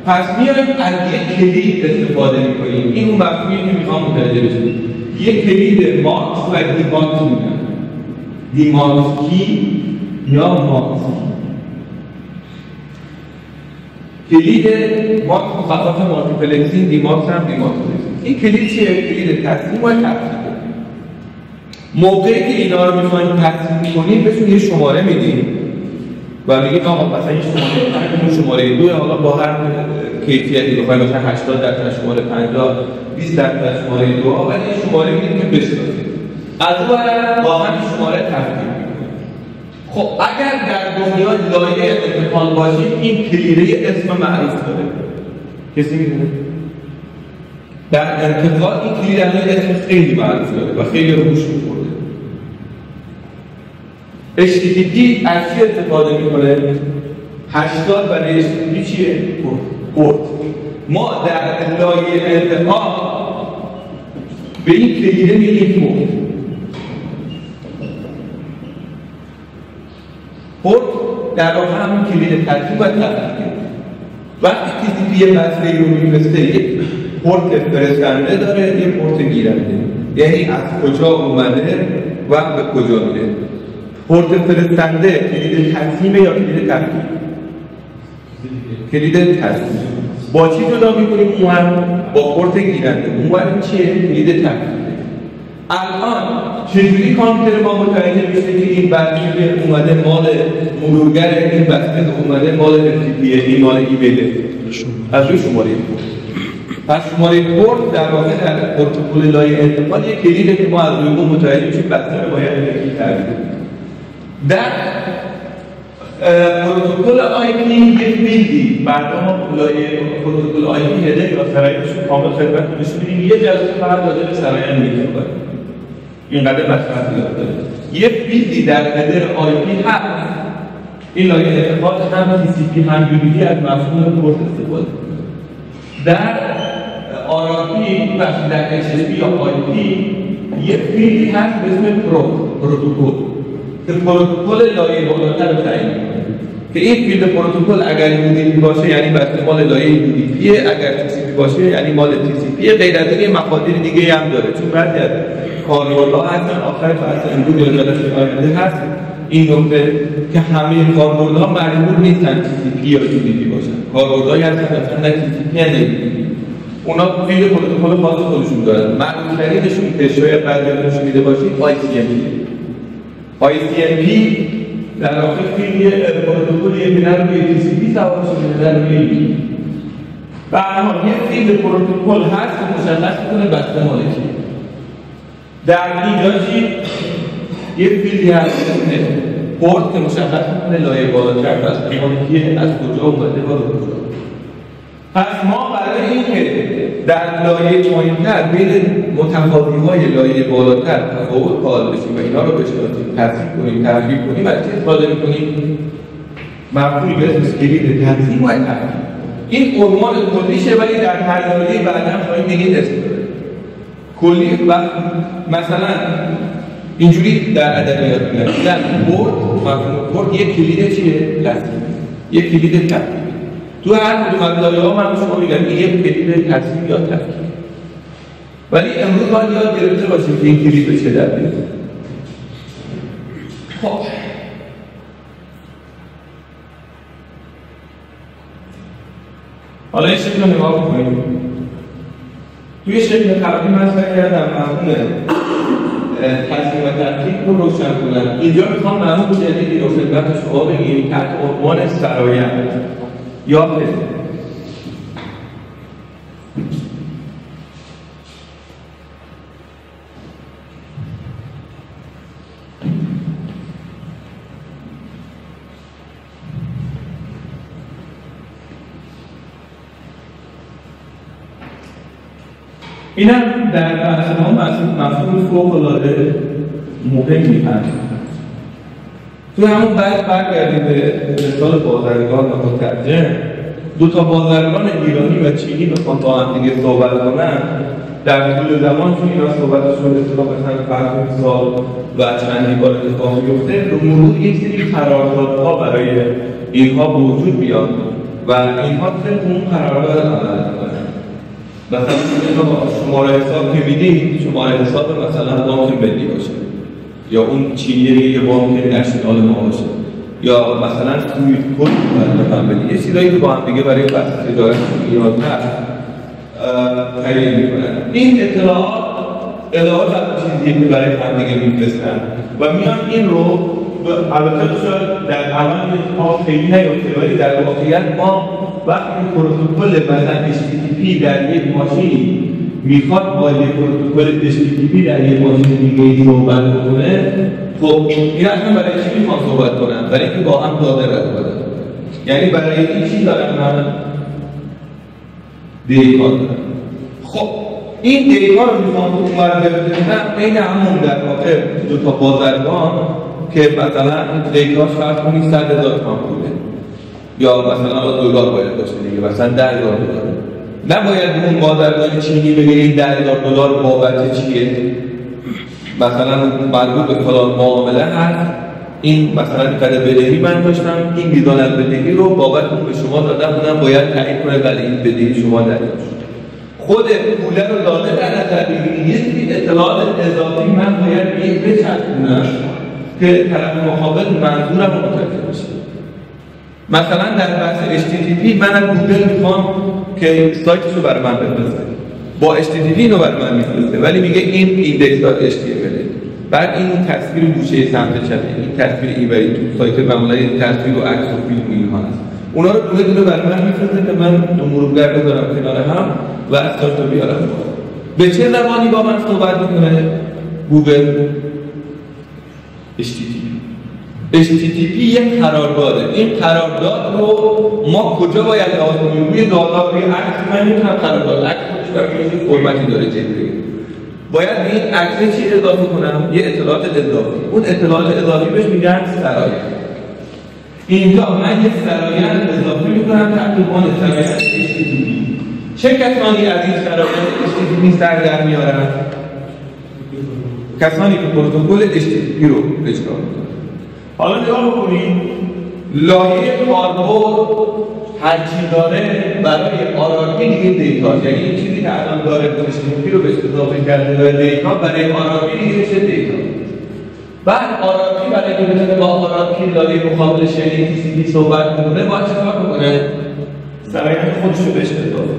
پس میایم از یک کلید استفاده میکنیم. این اون مفهومی که میخوام متوجه بشید. یک کلید ماکس و دیماکس میگن. دیماکس کی یا ماکس کلید ماکس مخفف مالتیپلکسینگ، دیماکس هم دیماکس. این کلید چیه؟ کلید تصمیم و تفکیک. موقعی که اینا رو میخوایم تصمیم کنیم بهشون یه شماره میدیم و میگیم آقا مثلا این شماره 2 حالا با هر کیفیتی بخوایم مثلا 80% شماره 50، 20% شماره 2 ولی این شماره میدیم که بشناسیم. از اون با همین شماره تفکیک میکنیم. خب اگر در دنیا لایه انتقال باشیم این کلیده اسم معروف داره. کسی میدونه؟ در انتقال این کلیده اسم خیلی معروف داره و خیلی روش میخورده. HTTP از چی استفاده میکنه؟ 80 برای HTTP چیه؟ پورت. ما در لایه انتقال به این کلیده میگیم پورت در واقع همون کلید ترکیب و تفکیک. وقتی TCP یه مسئله رو میفرسته یک پورت فرستنده داره، یه پورت گیرنده، یعنی از کجا اومده و به کجا میره. پورت فرستنده کلید تصمیم یا کلید تفکیک؟ کلید تصمیم. با چی جدا میکنیم؟ با پورت گیرنده. اون چیه؟ کلید تفکیک. الان چجوری کامپیوتر ما متوجه میشه که این بسته اومده مال مرورگره، این بسته اومده مال FTP، این مال ایمیله؟ از روی شماره پورت. پس شماره پورت در واقع در پروتکل لایه انتقال یک کلیده که ما از روی اون متوجه میشیم بسته رو باید یکی تعریف کنیم. در پروتکل IP یک بیلدی برنامه لایه پروتکل IP هدر یا سرایتشون کامل خدمتتون نشون میدیم. یه جلسه فقط راجع به سرایت میگیم. اینقدر مسئله داره. یه بیلدی در هدر IP هست. این لایه انتقال هم TCP هم UDP از مفهوم پورت استفاده. در RRP و در HTTP یا IP یه بیلدی هست به اسم پروتکل که پروتکل لایه بالاتر رو تعیین می‌کنه. که این فیلد پروتکل اگر UDP باشه یعنی بسته مال لایه UDP، اگر TCP باشه یعنی مال TCP. غیر از این مقادیر دیگه هم داره، چون بعضی از کاربردها هستن آخر فصل امروز یا جلسه آینده هست این نکته که همه کاربردها مربوط نیستن TCP یا UDP باشن. کاربردهایی هستن مثلا در TCP نمی‌بینید. اونا فیلد پروتکل خاص خودشون دارن. معروف‌ترینشون که شاید بعضی‌ها شنیده باشید ICMP در واقع فیلد پروتکلیه که در روی TCP سوار شده در روی UDP. به هر حال یک فیلد پروتکل هست که مشخص می‌کنه بسته مال چیه. در اینجا چی؟ یک فیلدی هست که پورت که مشخص می‌کنه لایه بالاتر بسته مال کیه، از کجا اومده و به کجا. پس ما برای اینکه در لایه پایین‌تر بین متفاوت‌های لایه بالاتر تفاوت قائل بشیم و اینا رو بشناسیم، تصحیح کنیم، تحلیل کنیم، از چه استفاده می‌کنیم؟ مفهومی به اسم کلید تنظیم و تحلیل. این عنوان کلیشه ولی در ترجمه بعداً خواهیم ببینید اسم داره. کلی و مثلا اینجوری در ادبیات میگن در پورت، مفهوم پورت یک کلید چیه؟ تصحیح. یک کلید تحلیل. تو هر کدوم از لایه‌ها من شما میگم این یک کلید تصمیم یا تفکیک. ولی امروز باید یاد گرفته باشیم که این کلید به چه دردیه. خب حالا این شکل رو نگاه بکنید. توی شکل قبلی من سعی کردم مفهوم تصمیم و تحقیق رو روشن کنم. اینجا میخوام مفهوم جدیدی رو خدمت شما بگیم تحت عنوان سرایند یا پدر. اینم در بحث ما مفهوم فوق‌العاده مهمی هست. تو همون بعد برگردیم به مثال بازرگان و مترجم. دو تا بازرگان ایرانی و چینی بخوان با هم دیگه صحبت کنن، در طول زمان چون اینا صحبتشون اتفاق مثلا فرق سال و چندی بار اتفاق میفته، به مرور یک سری قراردادها برای اینها به وجود بیاد و اینها طبق اون قرارداد عمل کنن. مثلا شماره حساب که میدید شماره حساب مثلا بانک ملی باشه یا اون چینی یه بانک نشنال ما باشه یا مثلا توی کل بانک یه چیزایی که با هم دیگه برای بحث تجارت نیاز هست خیلی میکنن. این اطلاعات چیزی که برای هم دیگه میفرستن و میان این رو البته شاید در عمل ما خیلی نیفته، ولی در واقعیت ما وقتی پروتکل مثلا HTTP در یک ماشین میخواد با یک پروتکل HTTP در یک ماشین دیگه صحبت بکنه، خب این اصلا برای چی میخوان صحبت کنن؟ برای اینکه با هم داده رد بدن. یعنی برای این چی دارن من دیتا دارن. خب این دیتا رو میخوان اونور بفرستن بین همون در واقع دو تا بازرگان که مثلا دیتا شرط کنی 100,000 تومان بوده یا مثلا دلار باید باشه دیگه، مثلا 10,000 دلار. نباید اون بازرگان چینی بگه این 10,000 دلار بابت چیه؟ مثلا مربوط به فلان معامله هست، این مثلا قدر بدهی من داشتم، این میزان از بدهی رو بابت اون به شما دادم، اونم باید تعیین کنه ولی این بدهی شما دریافت شد. خود پوله رو داده در نظر بگیرید، یه سری اطلاعات اضافی من باید بچسبونم که طرف مقابل منظورم رو متوجه بشه. مثلا در بحث HTTP من از گوگل میخوام که سایتش رو برای من بفرسته، با HTTP اینو برای من میفرسته ولی میگه این index.html، بعد این تصویر گوشه سمت چپه، این تصویر ایبری تو سایت معمولا این تصویر و عکس و فیلم اینها هست، اونا رو دونه دونه برای من میفرسته که من تو مرورگر بذارم کنار هم و از سایت رو بیارم. به چه زبانی با من صحبت میکنه گوگل؟ HTTP یک قرارداده. این قرارداد رو ما کجا باید لحاظ کنیم؟ روی داتا، روی عکس من میتونم قرارداد عکس خودش یه فرمتی داره جدی. باید به این عکس چی اضافه کنم؟ یه اطلاعات اضافی. اون اطلاعات اضافی بهش میگن سرایند. اینجا من یه سرایند اضافه میکنم تحت عنوان سرایند HTTP. چه کسانی از این سرایند HTTP سر در میارن؟ کسانی که پروتکل HTTP رو اجرا میکنن. حالا نگاه بکنید، لایه کاربرد هرچی داره برای آرارکی دیگه دیتا، یعنی این چیزی که الان داره HTTP رو بهش اضافه کرده و دیتا برای آرارکی دیگه میشه دیتا. بعد آرارکی برای که بتونه با آرارکی لایه مقابل شنی TCP صحبت کنه باید چه کار بکنه؟ سرایند خودش رو بهش اضافه.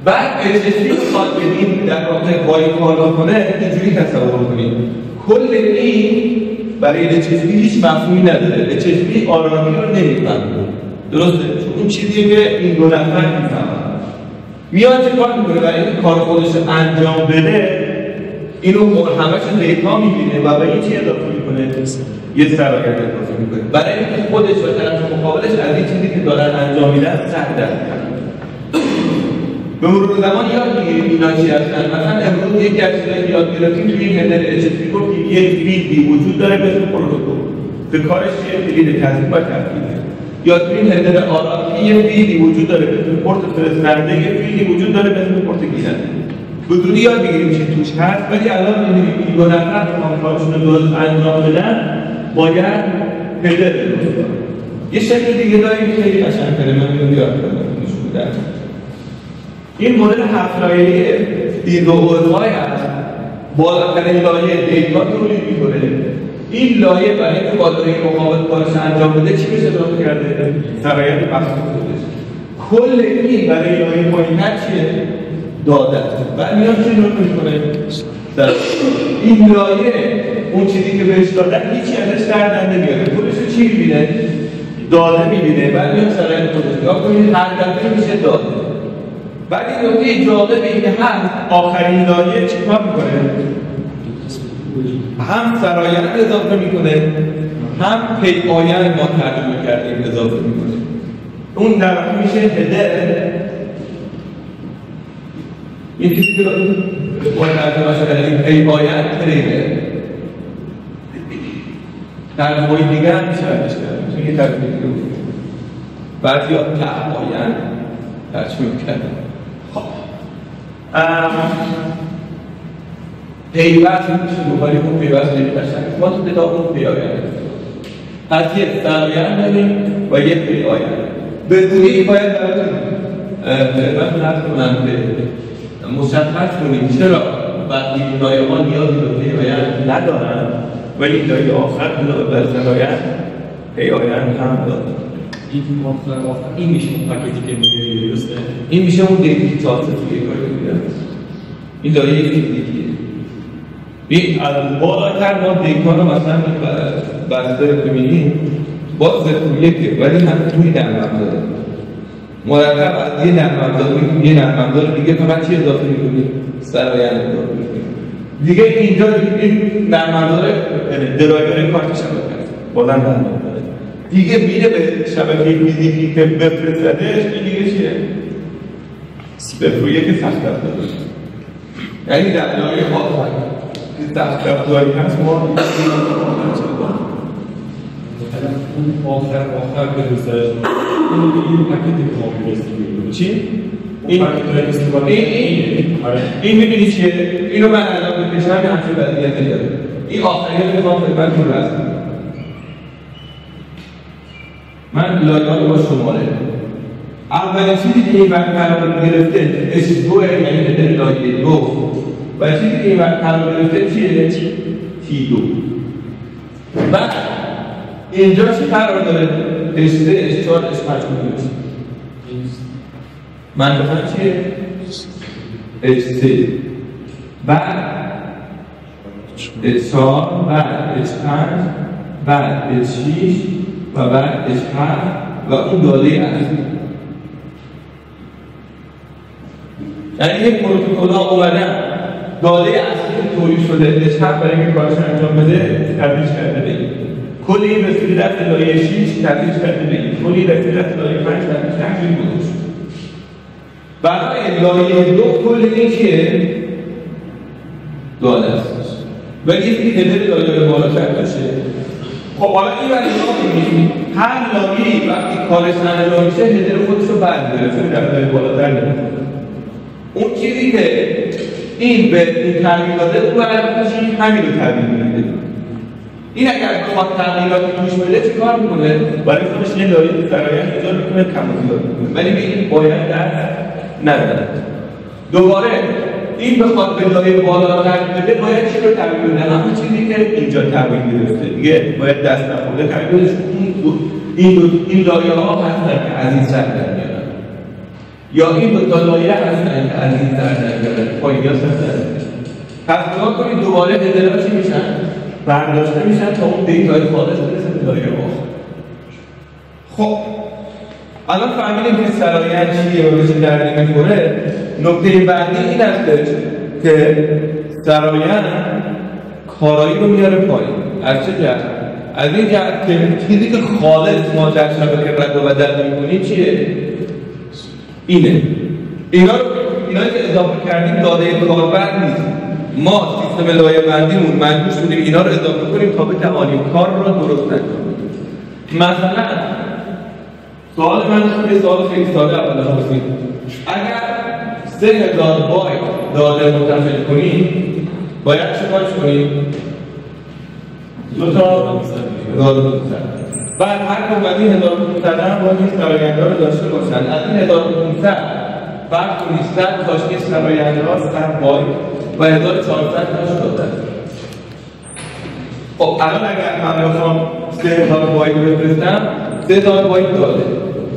بعد HTTP میخواد بدیم در واقع وای کار کنه، اینجوری تصور کنید کل این برای HTTP هیچ مفهومی نداره. HTTP آرارکی رو نمیفهمه، درسته؟ چون اون چیزیه که این دو نفر میفهمن. میاد چه کار میکنه؟ برای اینکه کار خودش رو انجام بده اینو همش دیتا میبینه و به این چی اضافه میکنه؟ یه سرایند اضافه میکنه برای اینکه خودش و طرف مقابلش از این چیزی که دارن انجام میدن سر در میکنن. به مرور زمان یاد میگیریم اینا چی هستن. مثلا امروز یکی از چیزایی یاد گرفتیم توی این هدر HTTP که یک فیلدی وجود داره به اسم پروتکل که کارش چیه؟ فیلد تصدیق و تفعیله. یا توی این هدر آرارکی یه فیلدی وجود داره به اسم پورت فرستنده، یه فیلدی وجود داره به اسم پورت گیرنده. بدون یاد بگیریم چی توش هست، ولی الان می‌بینیم این دو نفر که کارشون رو درست انجام بدن باید هدر درست کنن. یه شکل دیگه داریم که خیلی قشنگ‌تره، من اینو یاد دادم. این مدل 7 لایه‌ای دیزوهای هست. بالاترین لایه دیتا تولید می‌کنه. این لایه برای اینکه با لایه مقابل کارش انجام بده چی بشه اضافه کرده؟ سرایند مخصوص خودش. کل این برای لایه پایین‌تر چیه؟ داده است. بعد میاد چی نوت میکنه؟ این لایه اون چیزی که بهش دادن هیچی ازش در نمیاره. خودش چی میبینه؟ داده میبینه. بعد میاد سرای خودش نگاه کنید هر دفعه میشه داده. بعد این نکته جالبه این که هم آخرین لایه چیکار میکنه؟ هم فرایند اضافه میکنه هم پی آیند ما ترجمه کردیم اضافه میکنه. اون در واقع میشه هدر. این چیزی که ما ترجمه کردیم پی آیند تریده. ترجمه دیگه هم میشه ازش کردیم. این ترجمه دیگه بود. بعضی ها ته آیند ترجمه کردیم. پیوست میشه بخاری اون پیوست خیلی قشنگه. ما تو کتابمون پی آیند پس یک فرایند داریم و یک پی آیند. بدونی باید براتون خدمتتون عرض کنم که مشخص کنیم چرا وقتی لایه ها نیازی به پی آیند ندارن ولی لایه آخر بر فرایند پی آیند هم دارن. این میشه اون پکیجی که میگه درسته؟ این میشه اون دیجیتال سرتیفیکیت که میگم. این لایه یک دیگه. این از بالاتر ما دیتا رو مثلا بسته که میگیم باز صفر یکه ولی هم توی نرم افزاره مرتب از یه نرم افزار میگیم یه نرم افزار دیگه فقط چی اضافه میکنیم؟ فرآیند اضافه میکنیم. دیگه اینجا این نرم افزار درایور کارت شبکه است. بازم نرم افزاره. دیگه میره به شبکه فیزیکی که بفرستدش این دیگه چیه؟ صفر یک سخت افزاره. یعنی در لایه آخر که سخت افزاری هست ما اون آخر به دوست داشت این پکیجی که ما می‌رسیم چی؟ این می‌بینی چیه؟ اینو من الان بکشم یه همچین وضعیتی داره. این آخریه که ما خدمتتون رسم. من لایه‌ها رو با شماره. اولین چیزی که این وقت قرار گرفته S2 یعنی بدن لایه 2 و چیزی که این وقت قرار گرفته چیه؟ T2. بعد اینجا چی قرار داره؟ S3 S4 S5 میشه. من بخوام چیه؟ S3 بعد S4 بعد S5 بعد S6 و بعد S7 و اون داده اصلی. یعنی یک پروتکل ها اومدن داده اصلی تولید شده S7 برای اینکه کارش انجام بده تبدیل کرده به این. کلی این رسیده دست لایه 6 تبدیل کرده به این. کلی رسیده دست لایه 5 تبدیل کرده به این. برای لایه 2 کل این چیه؟ داده است. ولی یه هدر لایه بالاتر باشه. خب حالا این وقتی ما می‌بینیم هر لایه‌ای وقتی کارش انجام میشه هدر خودش رو برمی‌داره چون در لایه بالاتر نمی‌کنه. اون چیزی که این به این تغییر داده اون برای همین رو تغییر میده. این اگر بخواد تغییراتی توش بده چی کار میکنه؟ برای خودش یه لایه فرآیند ایجاد میکنه کم و زیاد میکنه ولی به این باید دست نداره. دوباره این بخواد به لایه بالاتر بده باید چی رو تغییر بده؟ همون چیزی که اینجا تغییر گرفته دیگه باید دست نخورده تغییر بده. این لایه ها هستن که از این سر در میارن یا این دو تا لایه هستن که از این سر در میارن پایینی ها سر در میارن. پس نگاه کنید دوباره هدرها چی میشن؟ برداشته میشن تا اون دیتای خالص برسه به لایه آخر. خب الان فهمیدیم که فرآیند چیه و چه دردی میخوره. نکته بعدی این است که فرآیند کارایی رو میاره پایین. از چه جهت؟ از این جهت که چیزی که خالص ما در شبکه رد و بدل میکنیم چیه؟ اینه. اینا که اضافه کردیم داده کاربر نیست. ما سیستم لایه بندیمون مجبور شدیم اینا رو اضافه کنیم تا بتوانیم کار رو درست انجام بدیم. مثلا سوال من یه سوال خیلی ساده اول پرسید. اگر 3000 بایت داده منتقل کنیم باید چیکارش کنیم؟ دو تا 1500. بعد هر کدوم از این 1500 هم باید این فرآیندها رو داشته باشن. از این 1500 فرق کنید 100 تاش این فرآیندها 100 بایت و 1400 تاش داده. خب الان اگر من بخوام 3000 بایت بفرستم 3000 بایت داده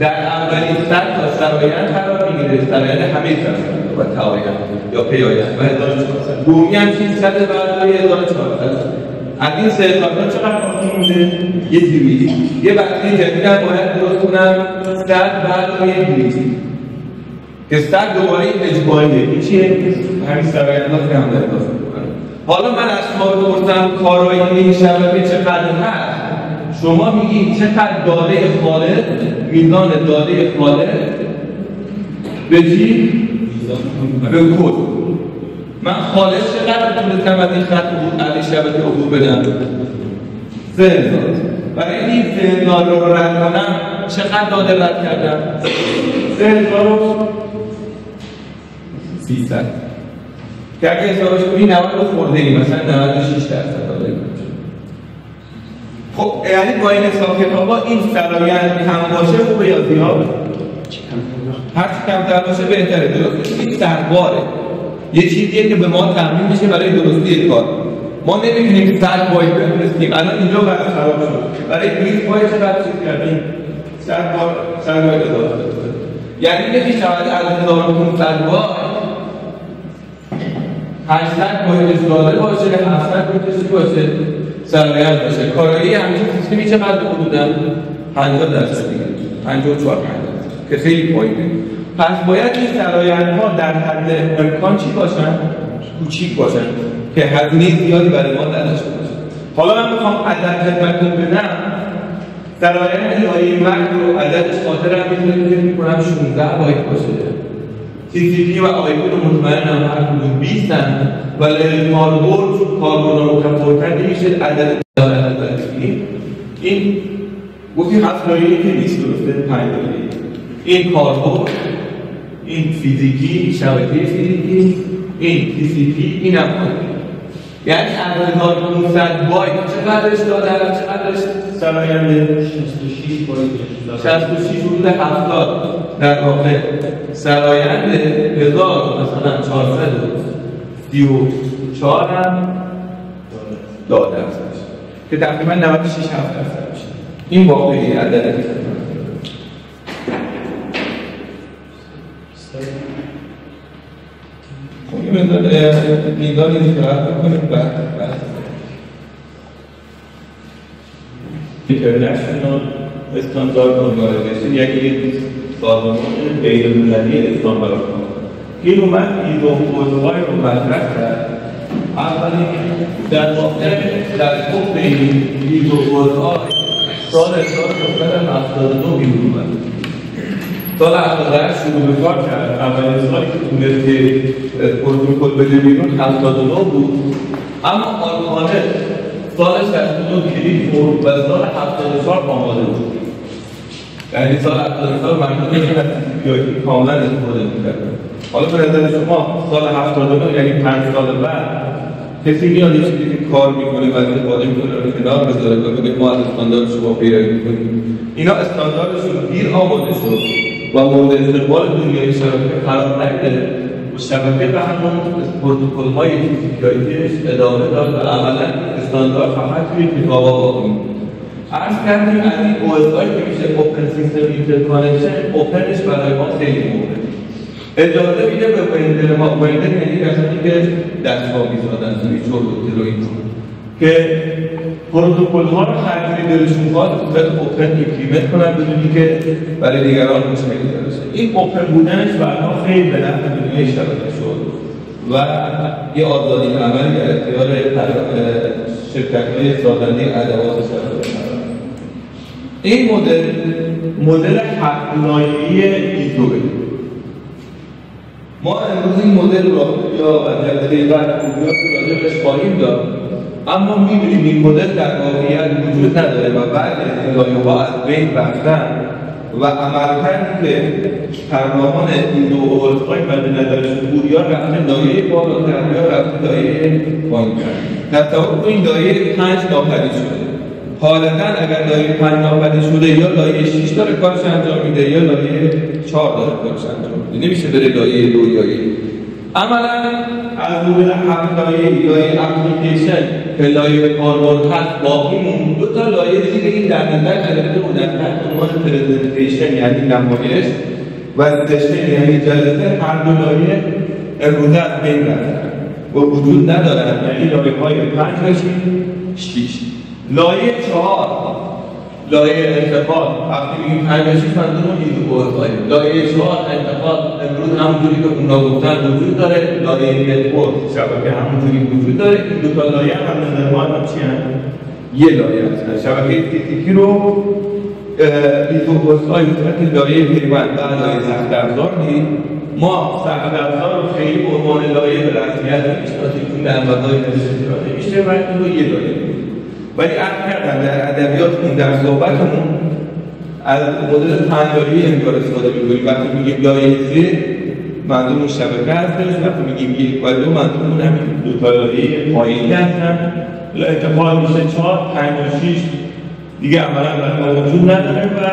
در اولین سطح تا شرایط قرار میگیره، شرایط همه سطح و تعایت یا پیایت و 1400 دومی هم چیز سطح برداری 1400 از این سه سطح چقدر باقی مونده؟ یه 200 یه وقتی جدید هم باید درست کنم سطح برداری 200 که سطح دوباره اجباریه این چیه؟ همین شرایط ها که هم داره درست میکنم. حالا من از شما بپرسم کارایی این شبکه چقدر هست؟ شما میگید چقدر داده خالد میزان داده خالد به چی؟ به کد. من خالد چقدر تونستم از این خط علی شبکه عبور بدم؟ 3000. برای این 3000 رو رد کنم چقدر داده رد کردم؟ 3300. که اگه حسابش کنی 90 خورده ای مثلا 96% داده خب یعنی با این حساب کتابا این شرایط کم باشه خوبه یا زیاد؟ هر چی کمتر باشه بهتره. درست این سرباره یه چیزیه که به ما تامین میشه برای درستی کار. ما نمیتونیم 100 بایت بفرستیم. الان اینجا برای خراب شد. برای 20 بایت چقدر چیز کردیم؟ 100 بایت اضافه. یعنی یکی شود از 1500 بایت 800 بایتش داده باشه 700 بایتش باشه شرایط باشه. کارایی همین سیستمی چقدر حدوداً 50% دیگه 54 که خیلی پایینه. پس باید این شرایط‌ها در حد امکان چی باشن؟ کوچیک باشن که هزینه زیادی برای ما نداشته باشه. حالا من میخوام عدد خدمتتون بدم. شرایط لایه مکرو عددش خاطرم می‌کنم 16 بایت باشه. TCP و آیکون مطمئنم هر کدوم 20 هستند ولی کاربرد متفاوت‌تر نمیشه عدد دارد این گفتیم 7 لایه‌ای که نیست درسته 5 لایه‌ای. این کاربرد این فیزیکی شبکه فیزیکی این TCP این هم یعنی 1500 بایت چقدرش داده چقدرش شراینده 66 بایت 66 حدود 70 در واقع شراینده 1000 مثلا 434 هم داده هستش که تقریبا 96 7% میشه. این واقعی عدده خب این میدانی دیگرد بکنیم بعد اینترنشنال استاندارد ارگانیزیشن یعنی سازمان بین‌المللی استاندارد این اومد این دو موضوعای رو مطرح کرد. اولی در واقع در خود این دو موضوع سال 1972 بیرون اومد. سال 78 شروع به کار کرد. اولین سالی که تونست که پروتکل بده بیرون 79 بود. اما آلمانه سال 62 کلید فرود و سال 74 آماده بود. یعنی سال 74 مردم که کاملا استفاده می‌کردن. حالا به نظر شما سال 79 یعنی 5 سال بعد کسی میاد یه چیزی که کار میکنه و استفاده میکنه رو کنار بذاره و بگه ما از استاندارد شما پیروی میکنیم. اینا استانداردشون دیر آماده شد و مورد استقبال دنیای شبکه قرار نگرفت و شبکه به همون پروتکل‌های TCP/IPش ادامه داد و عملاً استاندارد فقط توی کتاب‌ها باقی موند. عرض کردیم از این OSI که میشه اوپن سیستم اینترکانکشن اوپنش برای ما خیلی مهمه. اجازه میده به ویندر یعنی کسانی که دستگاه می‌سازن توی چورت و اینجور که پروتکل‌ها رو هر جوری دلشون خواهد به صورت اوپن ایمپلیمنت کنن بدونی که برای دیگران مشکلی درسته. این اوپن بودنش برای خیلی به نفع دنیای شبکه شد و یه آزادی عملی در اختیار شرکت‌های سازنده ادوات شبکه قرار. این مدل 7 لایه‌ای ایزوه. ما امروز این مدل رو یا جلسه بعد راجعش خواهیم داد. اما می‌بینیم این مدل در واقعیت وجود نداره و بعد از لایه‌ها از بین رفتن و عملکردی که فرماندهان این دو عضوهای مد نظرشون بود یا رفته لایه بالاتر یا رفته لایه پایین‌تر. در تصور این لایه 5 ناپدید شده. حالتاً اگر لایه 5 ناپدید شده یا لایه 6 داره کارش انجام میده یا لایه 4 داره کارش انجام میده. نمیشه بره لایه 2 یا 1. عملا از مدل 7 لایه اپلیکیشن که لایه کاربرد هست باقی موند. 2 تا لایه دیگه این در نظر گرفته بودن تحت عنوان پرزنتیشن یعنی نمایش و سشن یعنی جلسه. هر دو لایه امروزه از بین رفتن و وجود ندارن، یعنی لایه‌های 5 و 6. لایه 4 لایه انتقال. وقتی میگیم 5 و 6 منظورمون ایدوکورهای. لایه 4 انتقال امروز همونجوری که اونا گفتن وجود داره. لایه نتورک شبکه همونجوری وجود داره. این دو تا لایه هم نظر ما هم چی هم؟ یه لایه هستن. شبکه TCP رو ایدوکورهای به صورت لایه پیوند و لایه سخت افزار دید. ما سخت افزار رو خیلی به عنوان لایه به رسمیت میشناسیم چون در مبادئ استفاده میشه و این رو یه لایه. ولی عرض کردم در ادبیاتمون در صحبتمون از مدل 5 لایه‌ای انگار استفاده می‌کنیم. وقتی میگیم لایه 3 منظورمون شبکه هستش، وقتی میگیم 1 و 2 منظورمون همین 2 تا لایه پایینی هستن. انتقال میشه 4 5 و 6 دیگه عملا وجود نداره و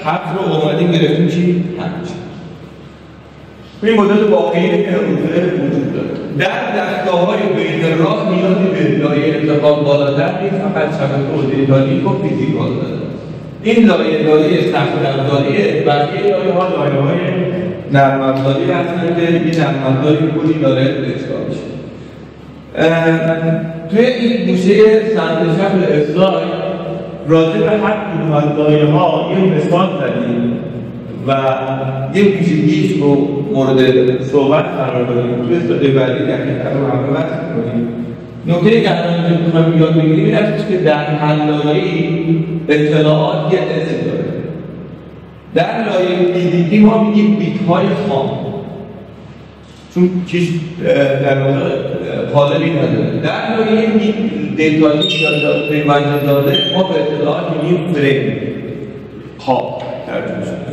7 رو اومدیم گرفتیم چی؟ 5. این مدل واقعی امروزه وجود داره. در دستگاه‌های بین راه نیازی به لایه انتقال بالاتر نیست، فقط شبکه و دیتا لینک و فیزیکال داره. این لایه سخت افزاریه. بقیه لایه‌ها لایه‌های نرم افزاری هستن که یه نرم افزاری کلی داره اجرا میشه. توی این گوشه سمت چپ اسلاید راجع به هر کدوم از لایه‌ها یه مثال زدیم و یه ویژگیش رو مورد صحبت قرار دادیم. توی استادی بعدی دقیقاً رو هم بحث می‌کنیم. نکته که الان می‌خوایم یاد بگیریم این است که در هر لایه‌ای اطلاعات یه اسم داره. در لایه فیزیکی ما میگیم بیت‌های خام، چون چیز در واقع قالبی نداره. در لایه دیتا لینک یا پیوند داده ما به اطلاعات میگیم فریم خواب ترجمه شده.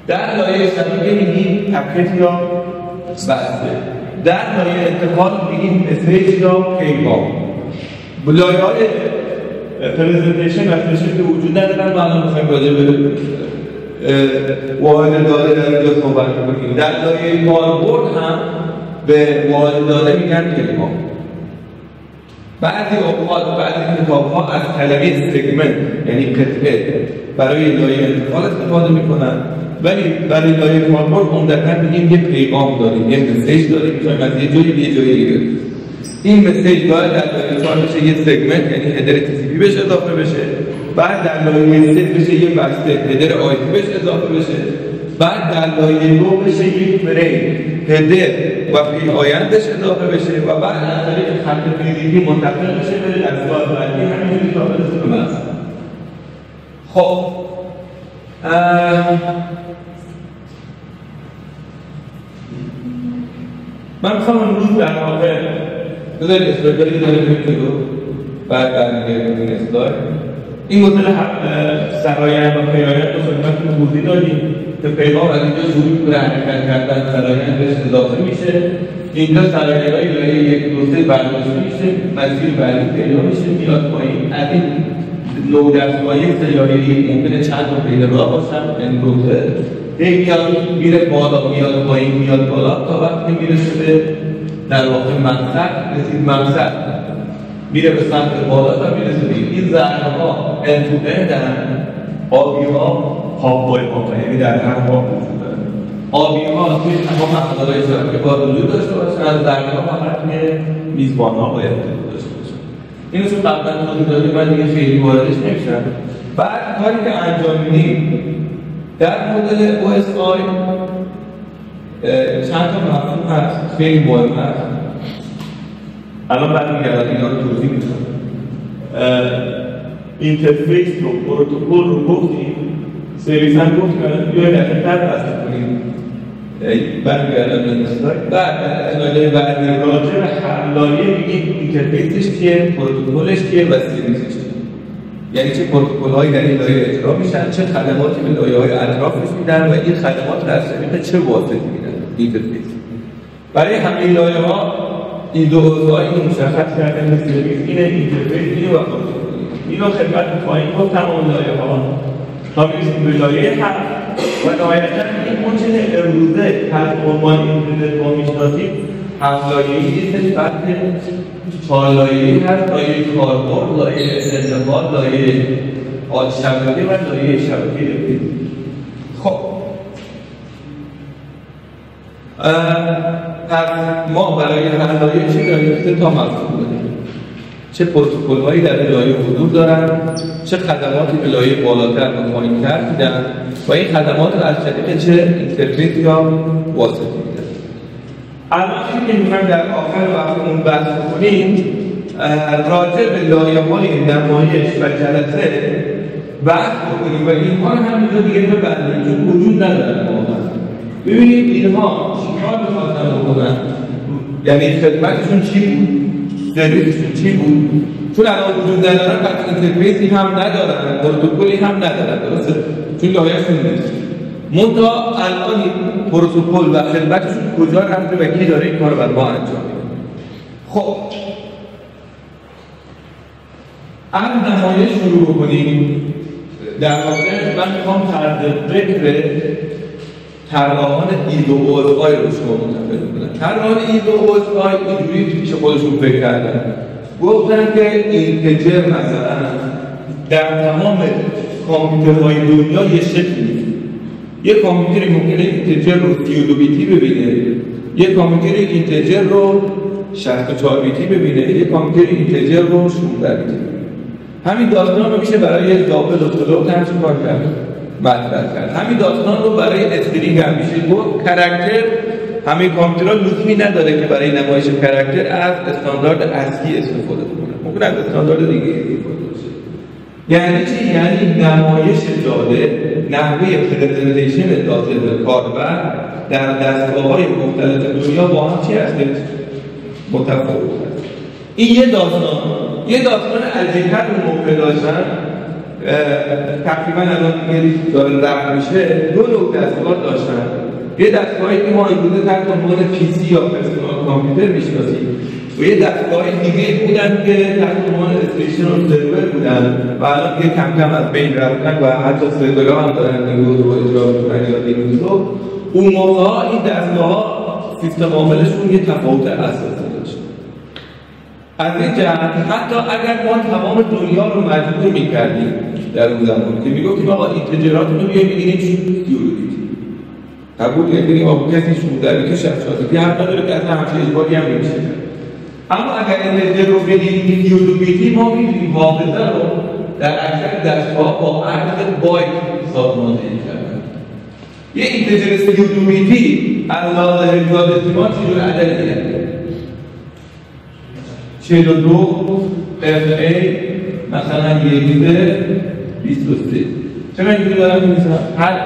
در لایه شبکه میگیم پکت یا بسته. در لایه انتقال میگیم مسیج یا پیغام. لایه‌های پرزنتیشن و سشن که وجود ندارن. ما الان می‌خوایم راجع به واحد داده در اینجا صحبت کنیم. در لایه کاربرد هم به واحد داده میگن پیغام. بعضی اوقات بعضی کتاب‌ها از کلمه سگمنت یعنی قطعه برای لایه انتقال استفاده میکنن، ولی برای لایه کاربرد عمدتاً میگیم یه پیغام داریم، یه مسیج داریم، میخوایم از یه جایی به یه جایی دیگه. این مسیج باید در لایه 4 بشه یه سگمنت یعنی هدر TCP بهش اضافه بشه. بعد در لایه 3 بشه یه بسته هدر IP بهش اضافه بشه. بعد در لایه 2 بشه یک فریم هدر و پی آیندش اضافه بشه و بعد از طریق خط فیزیکی منتقل بشه به دستگاه بعدی همینجوری تا برسه به بس. خب من میخوام امروز در واقع بذارید اسپیکری داره ببینید و بعد برمیگردیم این اسلاید. این مدل سرایند و پیایند رو خدمتتون توضیح دادیم که پیغام از اینجا شروع می‌کنه حرکت کردن، سرایند بهش اضافه میشه. اینجا سرایندهای لایه 1 2 3 برداشته میشه، مسیر بعدی پیدا میشه، میاد پایین. از این نوع دستگاه یک سریالی ممکنه چند تا پیدا باشن، یعنی روزه میاد میره بالا، میاد پایین، میاد بالا تا وقتی میرسه به در واقع مقصد. رسید مقصد میره به سمت بالا تا میرسه به این ذره‌ها انتوبندن. آبی‌ها هاپ‌بای هاپ یعنی در هر هاپ وجود دارن. آبی‌ها توی تمام مقدارهای شبکه باید وجود داشته باشن. از ذره‌ها فقط توی میزبان‌ها باید وجود داشته باشن. اینو چون قبلا توضیح دادیم من دیگه خیلی واردش نمیشم. بعد کاری که انجام میدیم در مدل OSI چند تا مفهوم هست خیلی مهم هست. الان برمیگردم اینا رو توضیح میدم. اینترفیس رو پروتکل رو گفتیم، سرویس هم گفت که بیاید دقیق‌تر بحث کنیم. برمیگردم این اسلاید. بعد اسلاید بعدی راجع به هر لایه میگیم اینترفیسش چیه، پروتکلش چیه و سرویسش چیه. یعنی چه پروتکل‌هایی در این لایه اجرا میشن، چه خدماتی به لایه‌های اطرافش میدن و این خدمات در طریق چه واسطه‌ای میدن اینترفیس. برای همه لایه‌ها این دو عضوهای مشخص کردن که سرویس اینه، اینترفیس اینه و پروتکل. اینو خدمت پایین گفتم اون لایه‌ها تا میرسیم به لایه 7 و نهایتاً این ما چه امروزه تحت عنوان اینترنت ما میشناسیم 7 لایه‌ای نیستش، بلکه 4 لایه‌ای هست: لایه کاربرد، لایه انتقال، لایه شبکه و لایه شبکه. خب ما برای هر لایه چه لایه تا مفهوم داریم، چه پروتکل‌هایی در لایه حضور دارن، چه خدماتی به لایه بالاتر و پایین‌تر میدن و این خدمات رو از طریق چه اینترفیس یا واسطه میدن. الان چیزی که می‌خوایم در آخر وقتمون بحث کنیم راجع به لایه‌های نمایش و جلسه بحث کنیم و اینها رو همینجا دیگه ببندیم چون وجود ندارن واقعا. ببینید اینها چیکار می‌خواستن بکنن، یعنی خدمتشون چی بود، سرویسشون چی بود، چون الان وجود ندارن پس اینترفیسی هم ندارن، پروتکلی هم ندارن، درسته؟ چون لایه‌شون نیست. منتها الان این پروتکل و خدمتشون کجا رفته و کی داره این کار رو بر ما انجام میده. خب از نمایش شروع بکنیم. در واقع من میخوام طرز فکر طراحان ایل و اوزآی رو شما منتقل کنم. طراحان ایل و اوزآی اینجوری پیش خودشون فکر کردن، گفتن که اینتجر مثلا در تمام کامپیوترهای دنیا یه شکلی، یه کامپیوتری ممکنه اینتجر رو 32 بیتی ببینه، یه کامپیوتر اینتجر رو 64 بیتی ببینه، یه کامپیوتر اینتجر رو 16 بیتی ببینه. همین داستان رو میشه برای دابل و فلوت هم چیکار کرد؟ مطرح کرد. همین داستان رو برای استرینگ هم میشه گفت. کاراکتر همه کامپیوترها لزومی نداره که برای نمایش کاراکتر از استاندارد اصلی استفاده کنه، ممکن از استاندارد دیگه استفاده بشه. یعنی چی؟ یعنی نمایش داده، نحوه پرزنتیشن داده به کاربر در دستگاه‌های مختلف دنیا با هم چی هست؟ متفاوت هست. این یه داستان عجیب‌تر رو موقع داشتن، تقریبا الان دیگه داره رفت میشه. دو نوع دستگاه داشتن. یه دستگاهی که ما امروزه تحت عنوان PC یا پرسونال کامپیوتر میشناسیم و یه دستگاه دیگه بودن که تحت عنوان استیشنال سرور بودن و الان دیگه کم کم از بین رفتن و حتی سرورها هم دارن نیروز رو اجرا میکنن یا نیروز رو. اون موقع این دستگاه سیستم عاملشون یه تفاوت اساسی داشت. از این جهت حتی اگر ما تمام دنیا رو مجبور میکردیم در اون زمان که میگفتیم آقا اینتجراتون رو بیایید بگیریم سیکیوریتی قبول کنیم، آقا کسی 16 بیتی 64 بیتی حق نداره که اصلا همچین اجباری هم نمیشه. اما اگر اینتجر رو بگیریم 32 بیتی ما میتونیم حافظه رو در اکثر دستگاه با عدد بایت سازماندهی کردن. یه اینتجر 32 بیتی از لحاظ هگزادسیمال چجور عددیه؟ 42 FA مثلا 23. چرا اینجوری دارم می‌نویسم؟ هر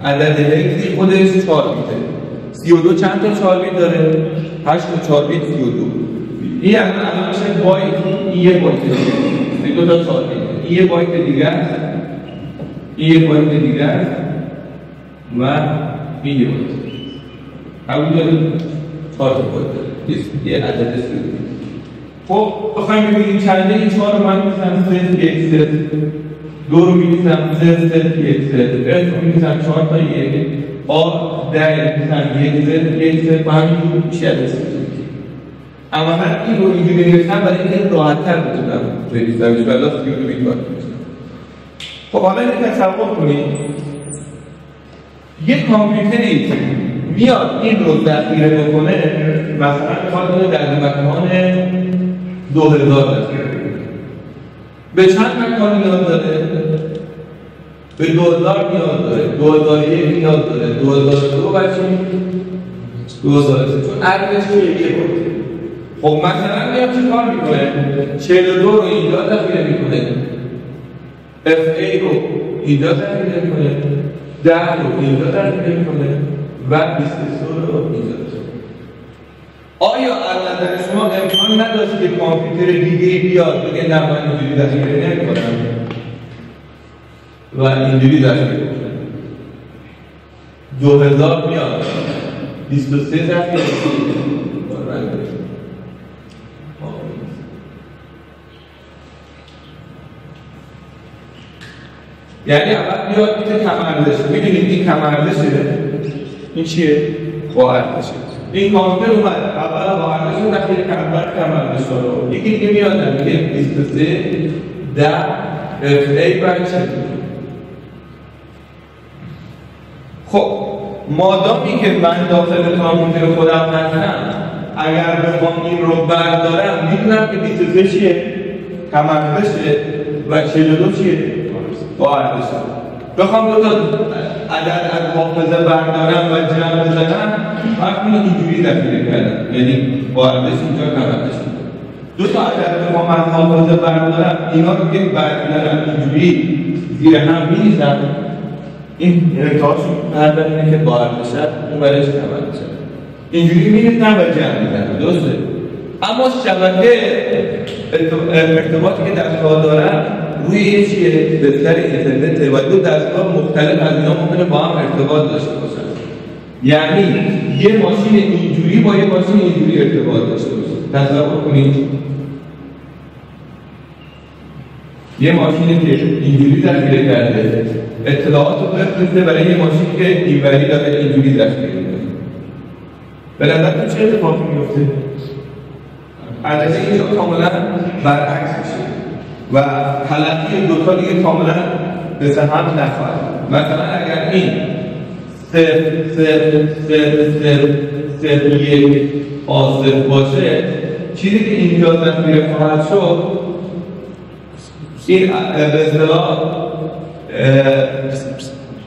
عدد هگزی خودش 4 بیته. 32 چند تا 4 بیت داره؟ 8 تا 4 بیت 32. این الان میشه بایت، این یه بایت دیگه. 32 تا 4 بیت. این یه بایت دیگه است. این یه بایت دیگه است. و این یه بایت. قبول داریم 4 تا بایت داره. یه عدد 32. خب بخوایم ببینیم چنده این 4 رو من می‌نویسم ست یک ست، 2 رو می‌نویسم ست یک ست، اس رو می‌نویسم 4 تا 1، آ 10 می‌نویسم یک ست و همینجور میشه از اما من این رو اینجوری نوشتم برای اینکه راحت‌تر بتونم بنویسمش و الا 32 بیت باید بنویسم. خب حالا اینو تصور کنید یک کامپیوتری میاد این رو ذخیره بکنه، مثلا میخواد در مکان 2000 ذخیره بکنه. به چند مکان نیاز داره؟ به 2000 نیاز داره، 2001 نیاز داره، 2002 و چی؟ 2003 چون عددش یه بایته. خب مثلا میاد چه کار میکنه؟ 42 رو اینجا ذخیره میکنه، FA رو اینجا ذخیره میکنه، 10 رو اینجا ذخیره میکنه و 23 رو اینجا ذخیره. آیا از نظر شما امکان نداشت که کامپیوتر دیگه بیاد بگه نه من اینجوری ذخیره نمیکنم و اینجوری ذخیره کنم؟ 2000 میاد 23 ذخیره یعنی اول بیاد بیت کمردشه. میدونید این کمردشه، این چیه؟ با ارتشه. این کامپیوتر اومد اول با ارتش رو داخل کمردش رو یکی دیگه میاد میگه 23 10 ای برای چه؟ خب مادامی که من داخل کامپیوتر خودم هستم، اگر بخوام این رو بردارم میدونم که 23 چیه؟ کمردشه و 42 چیه؟ با ارتشه. بخوام دو تا عدد از حافظه بردارم و جمع بزنم، وقتی اینجوری ذخیره کردم، یعنی با ارتش اینجا کمردش. دو تا عدد بخوام از حافظه بردارم، اینا رو که بردارم اینجوری زیر هم می‌ریزم، این انتهاشون هر اینه که با ارتشه اون برایش کمردشه. اینجوری می‌ریزم و جمع می‌زنم، درسته؟ اما شبکه ارتباطی که دستگاه دارم روی یه چیه؟ بستر اینترنته و دو دستگاه مختلف از اینا ممکنه با هم ارتباط داشته باشن. یعنی یه ماشین اینجوری با یه ماشین اینجوری ارتباط داشته باشه. تصور کنید یه ماشینی که اینجوری ذخیره کرده اطلاعات رو بفرسته برای یه ماشینی که اینوری داره اینجوری ذخیره کرده. به نظرتون چه اتفاقی میفته؟ البته اینجا کاملا برعکس میشه و تلقی دوتا دیگه کاملا مثل هم نخواهد. مثلا اگر این 0.0.0.0.1 آصف باشه، چیزی که اینجا ذخیره خواهد شد این به اصطلاح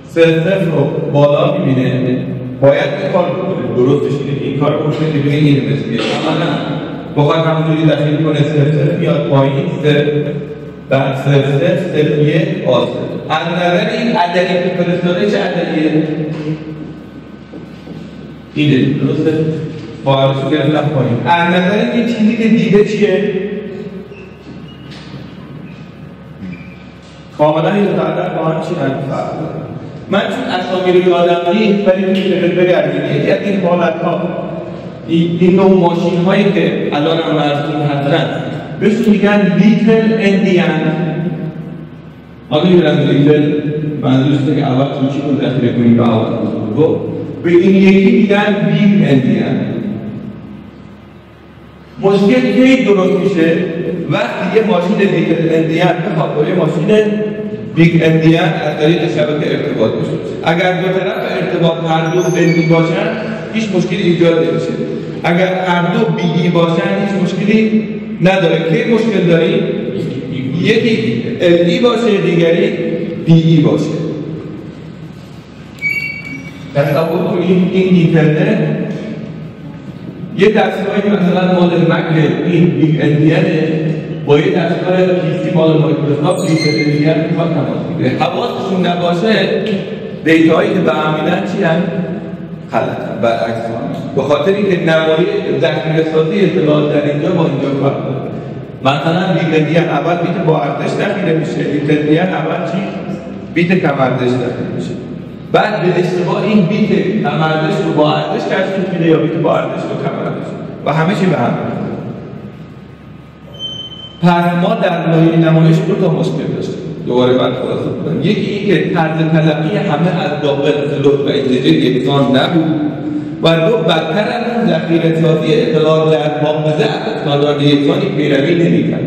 0 رو بالا میبینه، باید این کار بکنه، درستش این کار بکنه که بگه این مثلیه. اما نه، بخواهد همونجوری دخیل کنه 0 میاد پایین 0 بعد 0.0.1 آصف. از نظر این عددی که فرستاده چه عددیه؟ اینه، درسته؟ باید رو گرفتم پایین. از نظر این چیزی که دیده چیه؟ کاملا این تعداد با هم چی فرق داره. من چون اسامی رو یادم نیست ولی میشه بگردیم یکی از این حالت‌ها این نوع ماشین هایی که الان هم مرسوم هستن بهشون میگن لیتل اندیان. حالا میگن لیتل منظورش که اول توچی رو ذخیره کنیم و اول رو به این یکی میگن بیگ اندیان. مشکل کی درست میشه؟ وقتی یه ماشین لیتل اندیان بخواد با یه ماشین بیگ اندیان از طریق شبکه ارتباط داشته باشه. اگر دو طرف ارتباط هر دو بندی باشن هیچ مشکلی ایجاد نمیشه. اگر هر دو بیگی باشن هیچ مشکلی نداره. کی مشکل داریم؟ یکی ال باشه دیگری بی باشه. تصور کنید این اینترنت یه دستگاهی مثلا مال مک این بیگ اندیانه با یه دستگاه پیسی مال مایکروسافت لیتل اندیان میخواد تماس بگیره. حواسشون نباشه دیتاهایی که به هم میدن چی هم؟ غلطن، برعکس هم. به خاطر اینکه نمای ذخیره‌سازی اطلاعات در اینجا با اینجا فرق داره. مثلا بیگ اندیان اول بیت با ارتش ذخیره میشه، لیتل اندیان اول چی؟ بیت کمردش ذخیره میشه. بعد به اشتباه این بیت کمردش رو با ارتش تشکیل میده یا بیت با ارتش رو کمردش و همه چی به هم میاد. پس ما در لایه نمایش دو تا مشکل داشتیم. دوباره من خلاصه کنم. یکی این که طرز تلقی همه از داخل فلوت و انتجه یکسان نبود و دو بدتر از ذخیره‌سازی اطلاعات در حافظه از استاندارد یکسانی پیروی نمی‌کرد.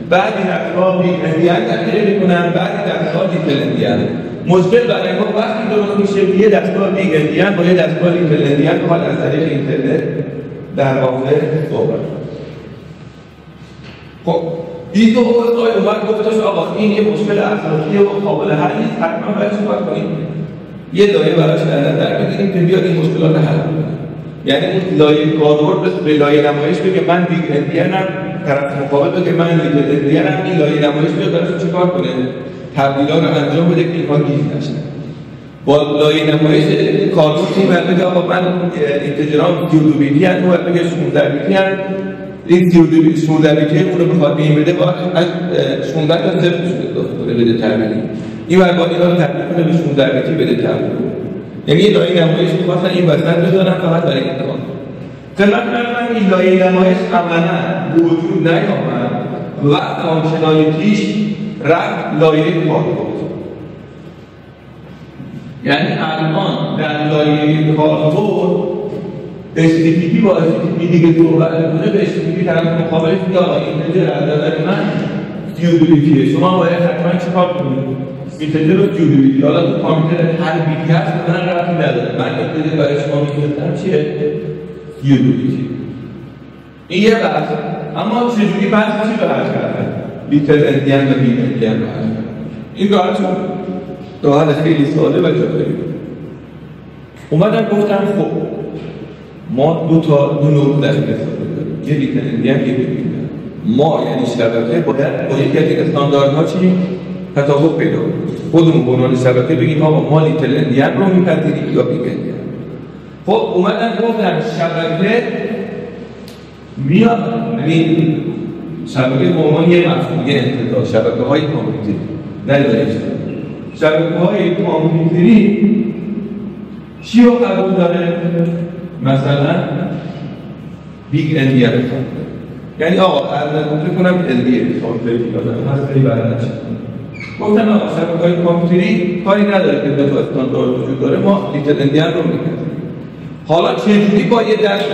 بعضی دستگاه بیگ اندیان ذخیره می‌کنن، بعضی دستگاه لیتل اندیان. مشکل برای ما وقتی درست میشه یه دستگاه بیگ اندیان با یه دستگاه لیتل اندیان حال از طریق اینترنت در واقع صحبت. خب این دو اوضاع اومد گفتش آقا این یه مشکل اساسیه و قابل حل نیست، حتما باید چیکار کنیم؟ یه لایه براش در نظر بگیریم که بیاد این مشکلات حل کنه. یعنی اون لایه کاربرد به لایه نمایش بگه من بیگ اندیانم، طرف مقابل بگه من لیتل اندیانم، این لایه نمایش بیاد براش چیکار کنه؟ تبدیل‌ها رو انجام بده که اینها گیج نشن. با لایه نمایش کاربرد این بگه آقا من اینتجرام 32 بیتی ان، اون بگه 16 بیتی ان، این 16 بیتی اون رو بخواد بین بده باید از 16 تا 0 بده تبدیل. این باید با اینا رو تبدیل کنه به 16 بیتی بده تبدیل. یعنی یه لایه نمایش می‌خواستن این وسط بذارن فقط برای انتقال. خدمت من این لایه نمایش عملاً وجود نیامد و فانکشنالیتیش رفت لایه کاربرد. یعنی الان در لایه کاربرد HTTP با HTTP دیگه صحبت می‌کنه، به HTTP طرف مقابلش میگه آقا اینتجر از نظر من فیوزیبیلیتیه، شما باید حتما چیکار کنید؟ اینتجر رو فیوزیبیلیتی، حالا تو کامپیوتر هر بیتی هست به من ربطی نداره، من اینتجر برای شما می‌فرستم چیه؟ فیوزیبیلیتی. این یه بحث، اما چجوری بحث چی رو حل کردن؟ لیتل اندین و بیگ اندین رو حل کردن. این راه حل خیلی ساده و جالبی. اومدن گفتن خب ما دو نود در این داریم، یه لیتل اندین یه بیگ اندین. ما یعنی شبکه باید با یکی از این استانداردها چی؟ تطابق پیدا کنیم. خودمون به عنوان شبکه بگیم ما لیتل اندین رو میپذیریم یا بیگ اندین. خب اومدن گفتن شبکه میاد، یعنی شبکه به عنوان یه مفهوم، یه انتظار، شبکه‌های کامپیوتری نداره. شبکه‌های کامپیوتری چی رو قبول داره؟ مثلا بیگ اندین. یعنی آقا فکر کنم LDA کامپیوتری دادن هست خیلی برنامه گفتن آقا شبکه‌های کامپیوتری کاری نداره که دو تا استاندارد وجود داره، ما لیتل اندین رو می‌کنیم. حالا چجوری با یه دست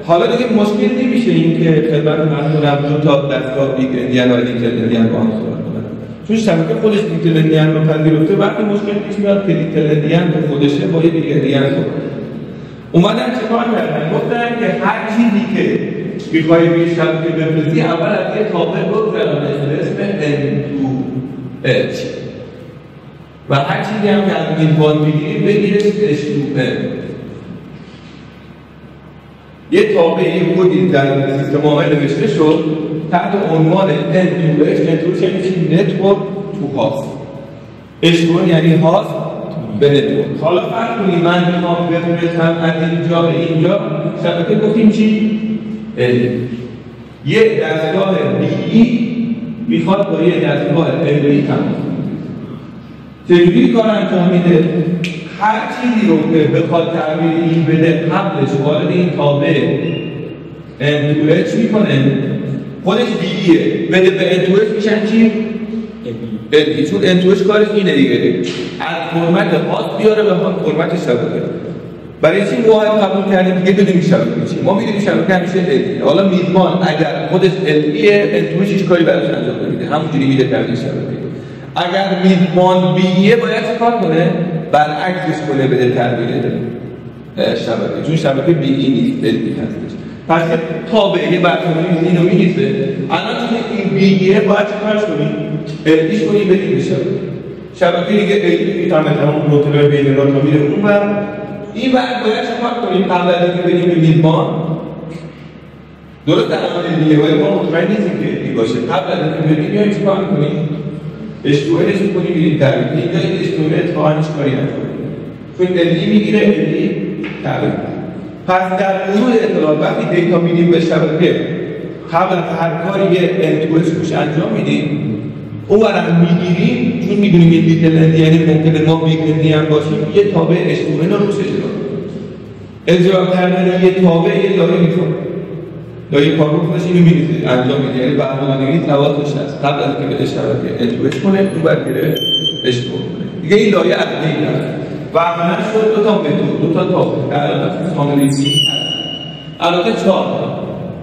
حالا دیگه مشکل نمیشه این که خدمت مردم دو تا دستگاه بیگ اندین و لیتل اندین با هم صحبت کنن، چون شبکه خودش لیتل اندین رو پذیرفته. وقتی مشکل پیش میاد که لیتل اندین به خودشه با یه بیگ اندین صحبت. اومدن چیکار کردن؟ گفتن که هر چیزی که می‌خوای روی شبکه بفرستی اول از یه تابع بگذرانش به اسم N2H و هر چیزی هم که از میزبان بگیری بگیرش H2N. یه تابع یه کدی در سیستم عامل نوشته شد تحت عنوان N2H. N2H یعنی چی؟ نتورک تو هاست. H2N یعنی هاست به نتورک. حالا فرض کنید من میخوام بفرستم از اینجا به اینجا، شبکه گفتیم چی؟ یه دستگاه BE میخواد با یه دستگاه LE تماس چجوری کار انجام میده؟ هر چیزی رو که بخواد تعبیر این بده قبلش وارد این تابع N2H میکنه، خودش BEه، بده به N2H میشن چی؟ LE. چون N2H کارش اینه دیگه، از فرمت هاست بیاره به فرمت شبکه. برای چی ما قبول کردیم دیگه بدونیم شبکه چی؟ ما میدونیم شبکه همیشه LE. حالا میزبان اگر خودش LEه، N2H هیچ کاری براش انجام نمیده، همونجوری میده تعبیر شبکه. اگر میزبان بیه باید چه کار کنه؟ برعکسش کنه بده تعبیر شبکه، چون شبکه بی نیست، LE هستش. پس تابعه برنامه‌نویس اینو می‌نویسه. الان چون این بیه باید چه کارش کنیم؟ LEش کنیم بدیم به شبکه دیگه LE میتونه تمام روترهای بین را تا میره اون و این وقت باید چه کار کنیم؟ قبل از اینکه بدیم به میزبان درست الان دیگه باید ما مطمئن نیستیم که LE باشه. قبل از اینکه بدیم یا چه کار کنیم؟ H2Nش می‌کنیم می‌ریم تعبیر. اینجا این H2N اتفاقاً هیچ کاری نمی‌کنه. چون LE می‌گیره LE تعبیر. پس در موضوع اطلاعات وقتی دیتا میدیم به شبکه قبل از هر کاری یه N2H روش انجام میدیم، اون برام می‌گیریم چون می‌دونیم این لیتل اندین یعنی ممکنه ما بیگ اندین باشیم، یه تابع H2N رو روش اجرا کردن یه تابع یه لایه می‌خواد. لایه کاربرد خودش اینو می‌ریزه انجام میده، یعنی برنامه‌نویس حواسش هست قبل از اینکه به شبکه N2H کنه اون برگره H2 کنه. دیگه این لایه اصلی هست. و عملاً شد دو تا متد، دو تا تابع در حالت کاملیتی البته 4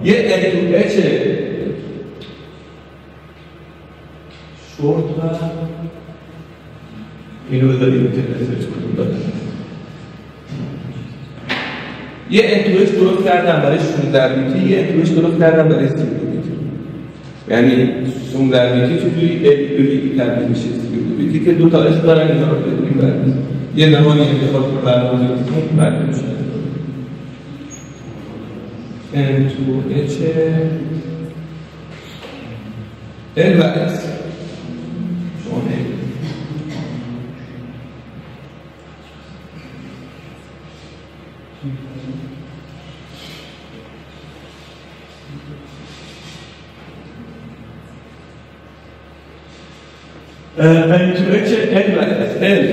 یه N2H شورت و اینو بذاریم اینترنت کنیم دادن. یه N2H درست کردن برای 16 بیتی، یه N2H درست کردن برای 32 بیتی. یعنی 16 بیتی چجوری LE تبدیل میشه 32 بیتی که دو تا اش دارن اینا رو بدونیم بعد. یه زمانی انتخاب کنیم برنامه‌نویسیتون بعد میشه. N2H L و S شما N2H L و S. L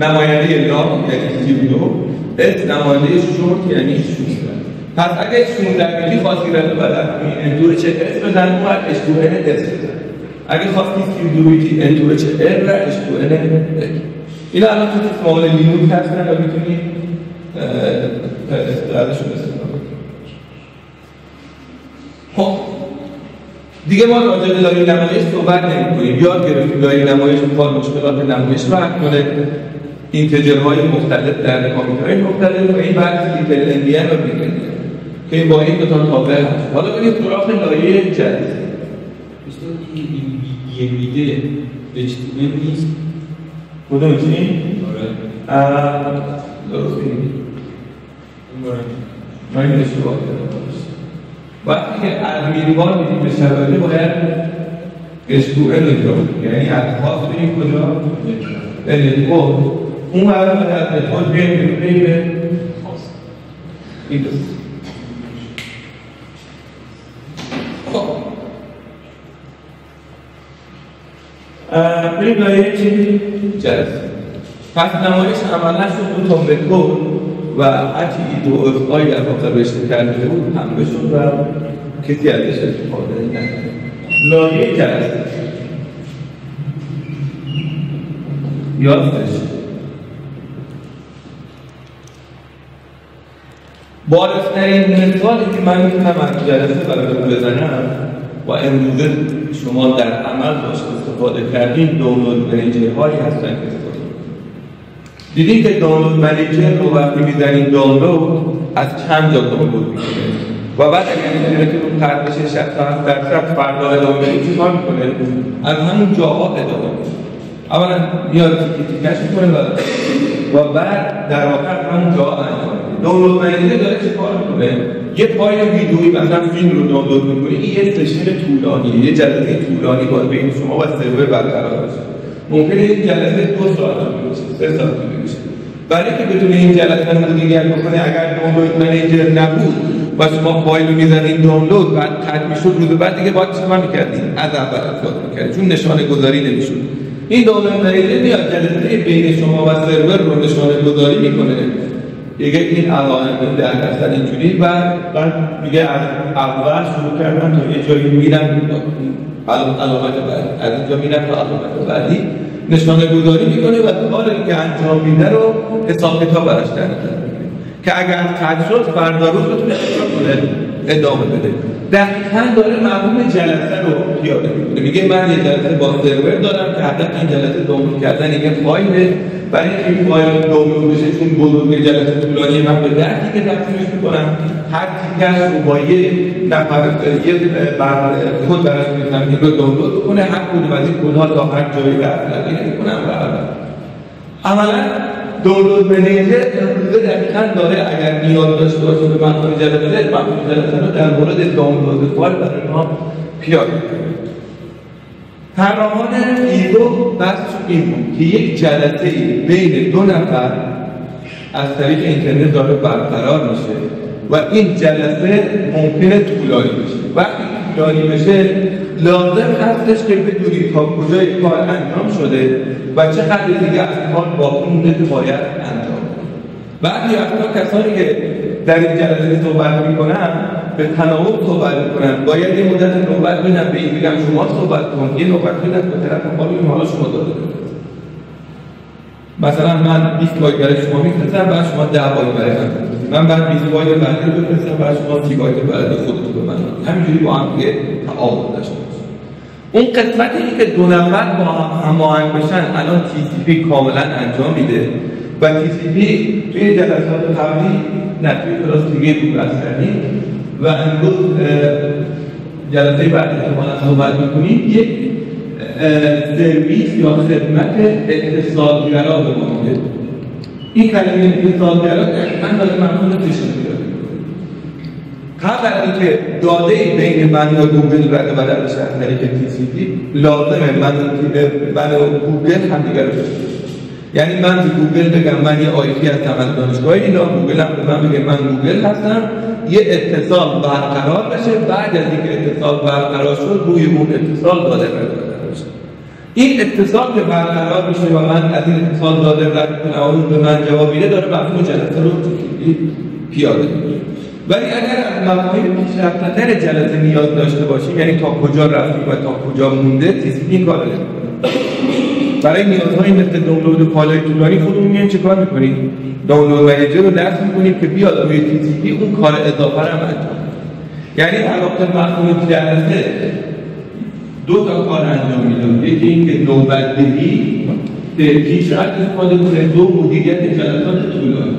نماینده لام یعنی 32، S نماینده شورت یعنی 16. پس اگه 16 بیتی خواستی رد بدن N2H S بزن اون وقت H2N S بزن. اگه خواستی 32 بیتی N2H L و H2N L. اینا الان تو معامل لینوکس هستن و میتونید ازشون استفاده کنید. خب دیگه ما راجع به لایه نمایش صحبت نمی‌کنیم. یاد گرفتیم لایه نمایش می‌خواد مشکلات نمایش رو حل کنه، اینتجرهای مختلف در کامپیوترهای مختلف و این بحث لیتل اندین و بیگ اندین که با این دو تا تابع هست. حالا بریم سراغ لایه جدید. دوستان این میگه HTML نیست. کدوم چی؟ آره. درست میگی. من این اشتباه کردم. وقتی که از میروان میدیم به شبکه باید SQL رو اجرا کنیم. یعنی از خاص بریم کجا؟ به نتورک. اون مرد باید از نتورک بریم به خاص. این دوست. خب بریم لایه چی؟ جلسه. پس نمایش عملا شد دو تا متد و هرچی ایده و افقایی در واقع رشته کرده بود هم بشد و کسی ازش استفاده نکرد. لایه جلسه یادش بارزترین مثالی که من میتونم از جلسه براتون بزنم و امروزه شما در عمل باش استفاده کردین دانلود منیجرهایی هستن که استفاده دیدین که دانلود منیجر رو وقتی میزنین دانلود از چند جا دانلود میکنه و بعد اگر اینترنتتون قطع بشه 60% فردا ادامه بدید چیکار میکنه؟ از همون جاها ادامه میده. اولا میاد تیکش میکنه و بعد در واقع همون جاها انجام میده. دانلود منیجر داره چیکار میکنه؟ یه فایل ویدئویی مثلا فیلم رو دانلود میکنه، این یه سشن طولانیه، یه جلسه طولانی باید بین شما و سرور برقرار بشه. ممکنه این جلسه 2 ساعت طول بشه، 3 ساعت طول بشه. برای که بتونه این جلسه مدیریت بکنه اگر دانلود منیجر نبود و شما فایل رو میزنید دانلود بعد ختم میشد روز بعد دیگه باید چیکار میکردین؟ از اول استفاده میکردین چون نشانه گذاری نمیشد. این دانلود منیجر میاد جلسه بین شما و سرور رو نشانه گذاری میکنه. دیگه این علائم در اصل اینجوری و بعد میگه از اول شروع کردن تا یه جایی میرن علامت بعدی، از اینجا میرن تا علامت بعدی نشانه گذاری میکنه و کار که انجام میده رو حساب کتاب براش در نظر میگیره که اگر قطع شد فردا روز بتونه ادامه بده. دقیقاً داره مفهوم جلسه رو پیاده میکنه. میگه من یه جلسه با سرور دارم که هدف این جلسه دانلود کردن یه فایله، برای اینکه این فایل دانلود بشه چون بزرگ جلسه طولانی من به درکی که تقسیمش میکنم هر تیکش رو با یه نفر یه کد براش می‌نویسم که رو دانلود بکنه، هر کدوم از این کدها تا هر جایی برقرار می‌کنم و عملاً دانلود منیجر امروزه دقیقاً داره اگر نیاز داشته باشه به مفهوم جلسه رو در مورد دانلود فایل برای ما پیاده کنه. طراحان ایگو بحثش این بود که یک جلسه بین 2 نفر از طریق اینترنت داره برقرار میشه و این جلسه ممکنه طولانی بشه. وقتی طولانی بشه لازم هستش که بدونید تا کجای کار انجام شده و چقدر دیگه از کار باقی مونده که باید انجام کنه. بعضی وقتا کسانی که در این جلسه صحبت میکنن به تناوب صحبت میکنن، باید یه مدت نوبت بدن به این بگم شما صحبت کن، یه نوبت بدن به طرف مقابل حالا شما داده بفرستید. مثلا من 20 بایت برای شما میفرستم بعد شما 10 بایت برای من بفرستید. من بعد 20 بایت بعدی رو بفرستم بعد شما 30 بایت بعدی خودتون به من بدید. همینجوری با هم دیگه تعامل داشته باشیم. اون قسمتی که 2 نفر با هم هماهنگ بشن الان TCP کاملا انجام میده و TCP توی جلسات قبلی توی کلاس دیگه بود بحث کردیم و امروز جلسه بعد احتمالا صحبت میکنیم یک سرویس یا خدمت اتصالگرا به ما میده. این کلمه اتصالگرا دقیقاً داره مفهوم تشکیل میده. قبل از اینکه داده بین من و گوگل رد و بدل بشه از طریق TCP لازمه من و گوگل همدیگه رو بشناسیم. یعنی من به گوگل بگم من یه آیتی هستم از دانشگاه اینا، گوگل هم به من بگه من گوگل هستم، یه اتصال برقرار بشه. بعد از اینکه اتصال برقرار شد روی اون اتصال داده رد بشه. این اتصال که برقرار بشه و من از این اتصال داده رد کنم و اون به من جواب میده داره مفهوم جلسه رو پیاده میکنه. ولی اگر از مفاهیم پیشرفته‌تر جلسه نیاز داشته باشیم، یعنی تا کجا رفتیم و تا کجا مونده، TCP این کار نمی‌کنه. برای نیازهای مثل دانلود فایل‌های طولانی خودمون میایم چیکار میکنیم؟ دانلود منیجر رو نصب میکنیم که بیاد روی TCP اون کار اضافه رو انجام بده. یعنی در واقع مفهوم جلسه دو تا کار انجام میده. یکی اینکه نوبت‌دهی به پیشرفت استفاده کنه، دو مدیریت جلسات طولانی.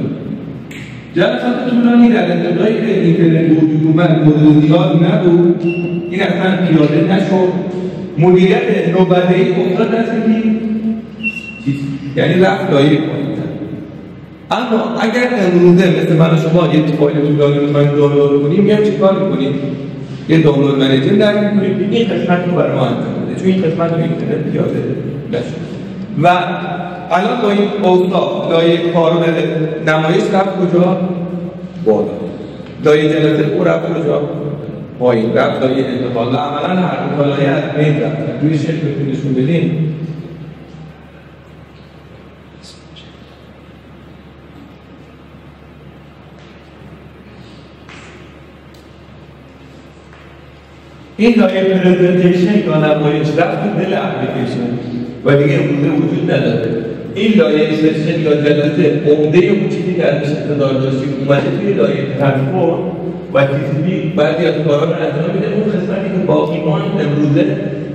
جلسات طولانی در ابتدای که اینترنت وجود اومد مورد نیاز نبود، این اصلا پیاده نشد. مدیریت نوبت‌دهی افتاد دست کی؟ یعنی رفت لایه پایین‌تر. اما اگر امروزه مثل من و شما یه فایل طولانی رو می‌خوایم دانلود کنیم، میایم چیکار می‌کنیم؟ یه دانلود منیجر درک می‌کنیم، این قسمت رو برای ما انجام بده، چون این قسمت رو اینترنت پیاده نشد. و الان با این اوضاع لایه کاربر نمایش رفت کجا؟ بالا. لایه جلسه او رفت کجا؟ پایین. رفت لایه انتقال. عملا هر دو لایه از بین رفتن. روی شکل نشون بدیم. این لایه پرزنتیشن یا نمایش رفت دل اپلیکیشن و دیگه امروزه وجود نداره. این لایه سشن یا جلسه عمده اون چیزی که ازش انتظار داشتیم اومده توی لایه ترانسپورت و TCP بعضی از کارها رو انجام میده. اون قسمتی که باقی ماند امروزه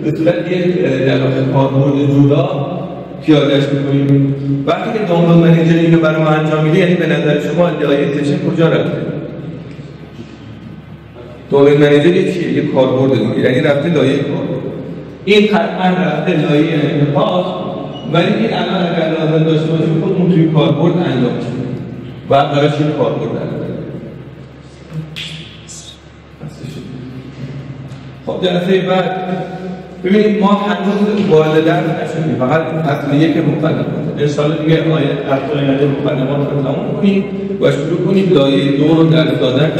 به صورت یک در واقع کاربرد جدا پیاده‌اش می‌کنیم. وقتی که دانلود منیجر اینو برای ما انجام میده، یعنی به نظر شما لایه سشن کجا رفته؟ دانلود منیجر چیه؟ یک کاربرد دیگه، یعنی رفته لایه کاربرد. این قطعا رفته لایه انتقال، ولی این الان اگر لازم داشته باشیم خودمون توی کاربرد انجام می‌دیم. بعد براش یک کاربرد انجام. خب جلسه بعد ببینید ما هنوز وارد درس نشدیم، فقط فصل یک مقدمات. ان شاءالله دیگه هفته آینده مقدمات رو تموم کنیم و شروع کنیم لایه 2 رو درس دادن.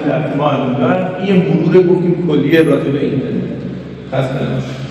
در ما الان این مرور گفتیم کلیه راجع به اینترنت. خسته نباشید.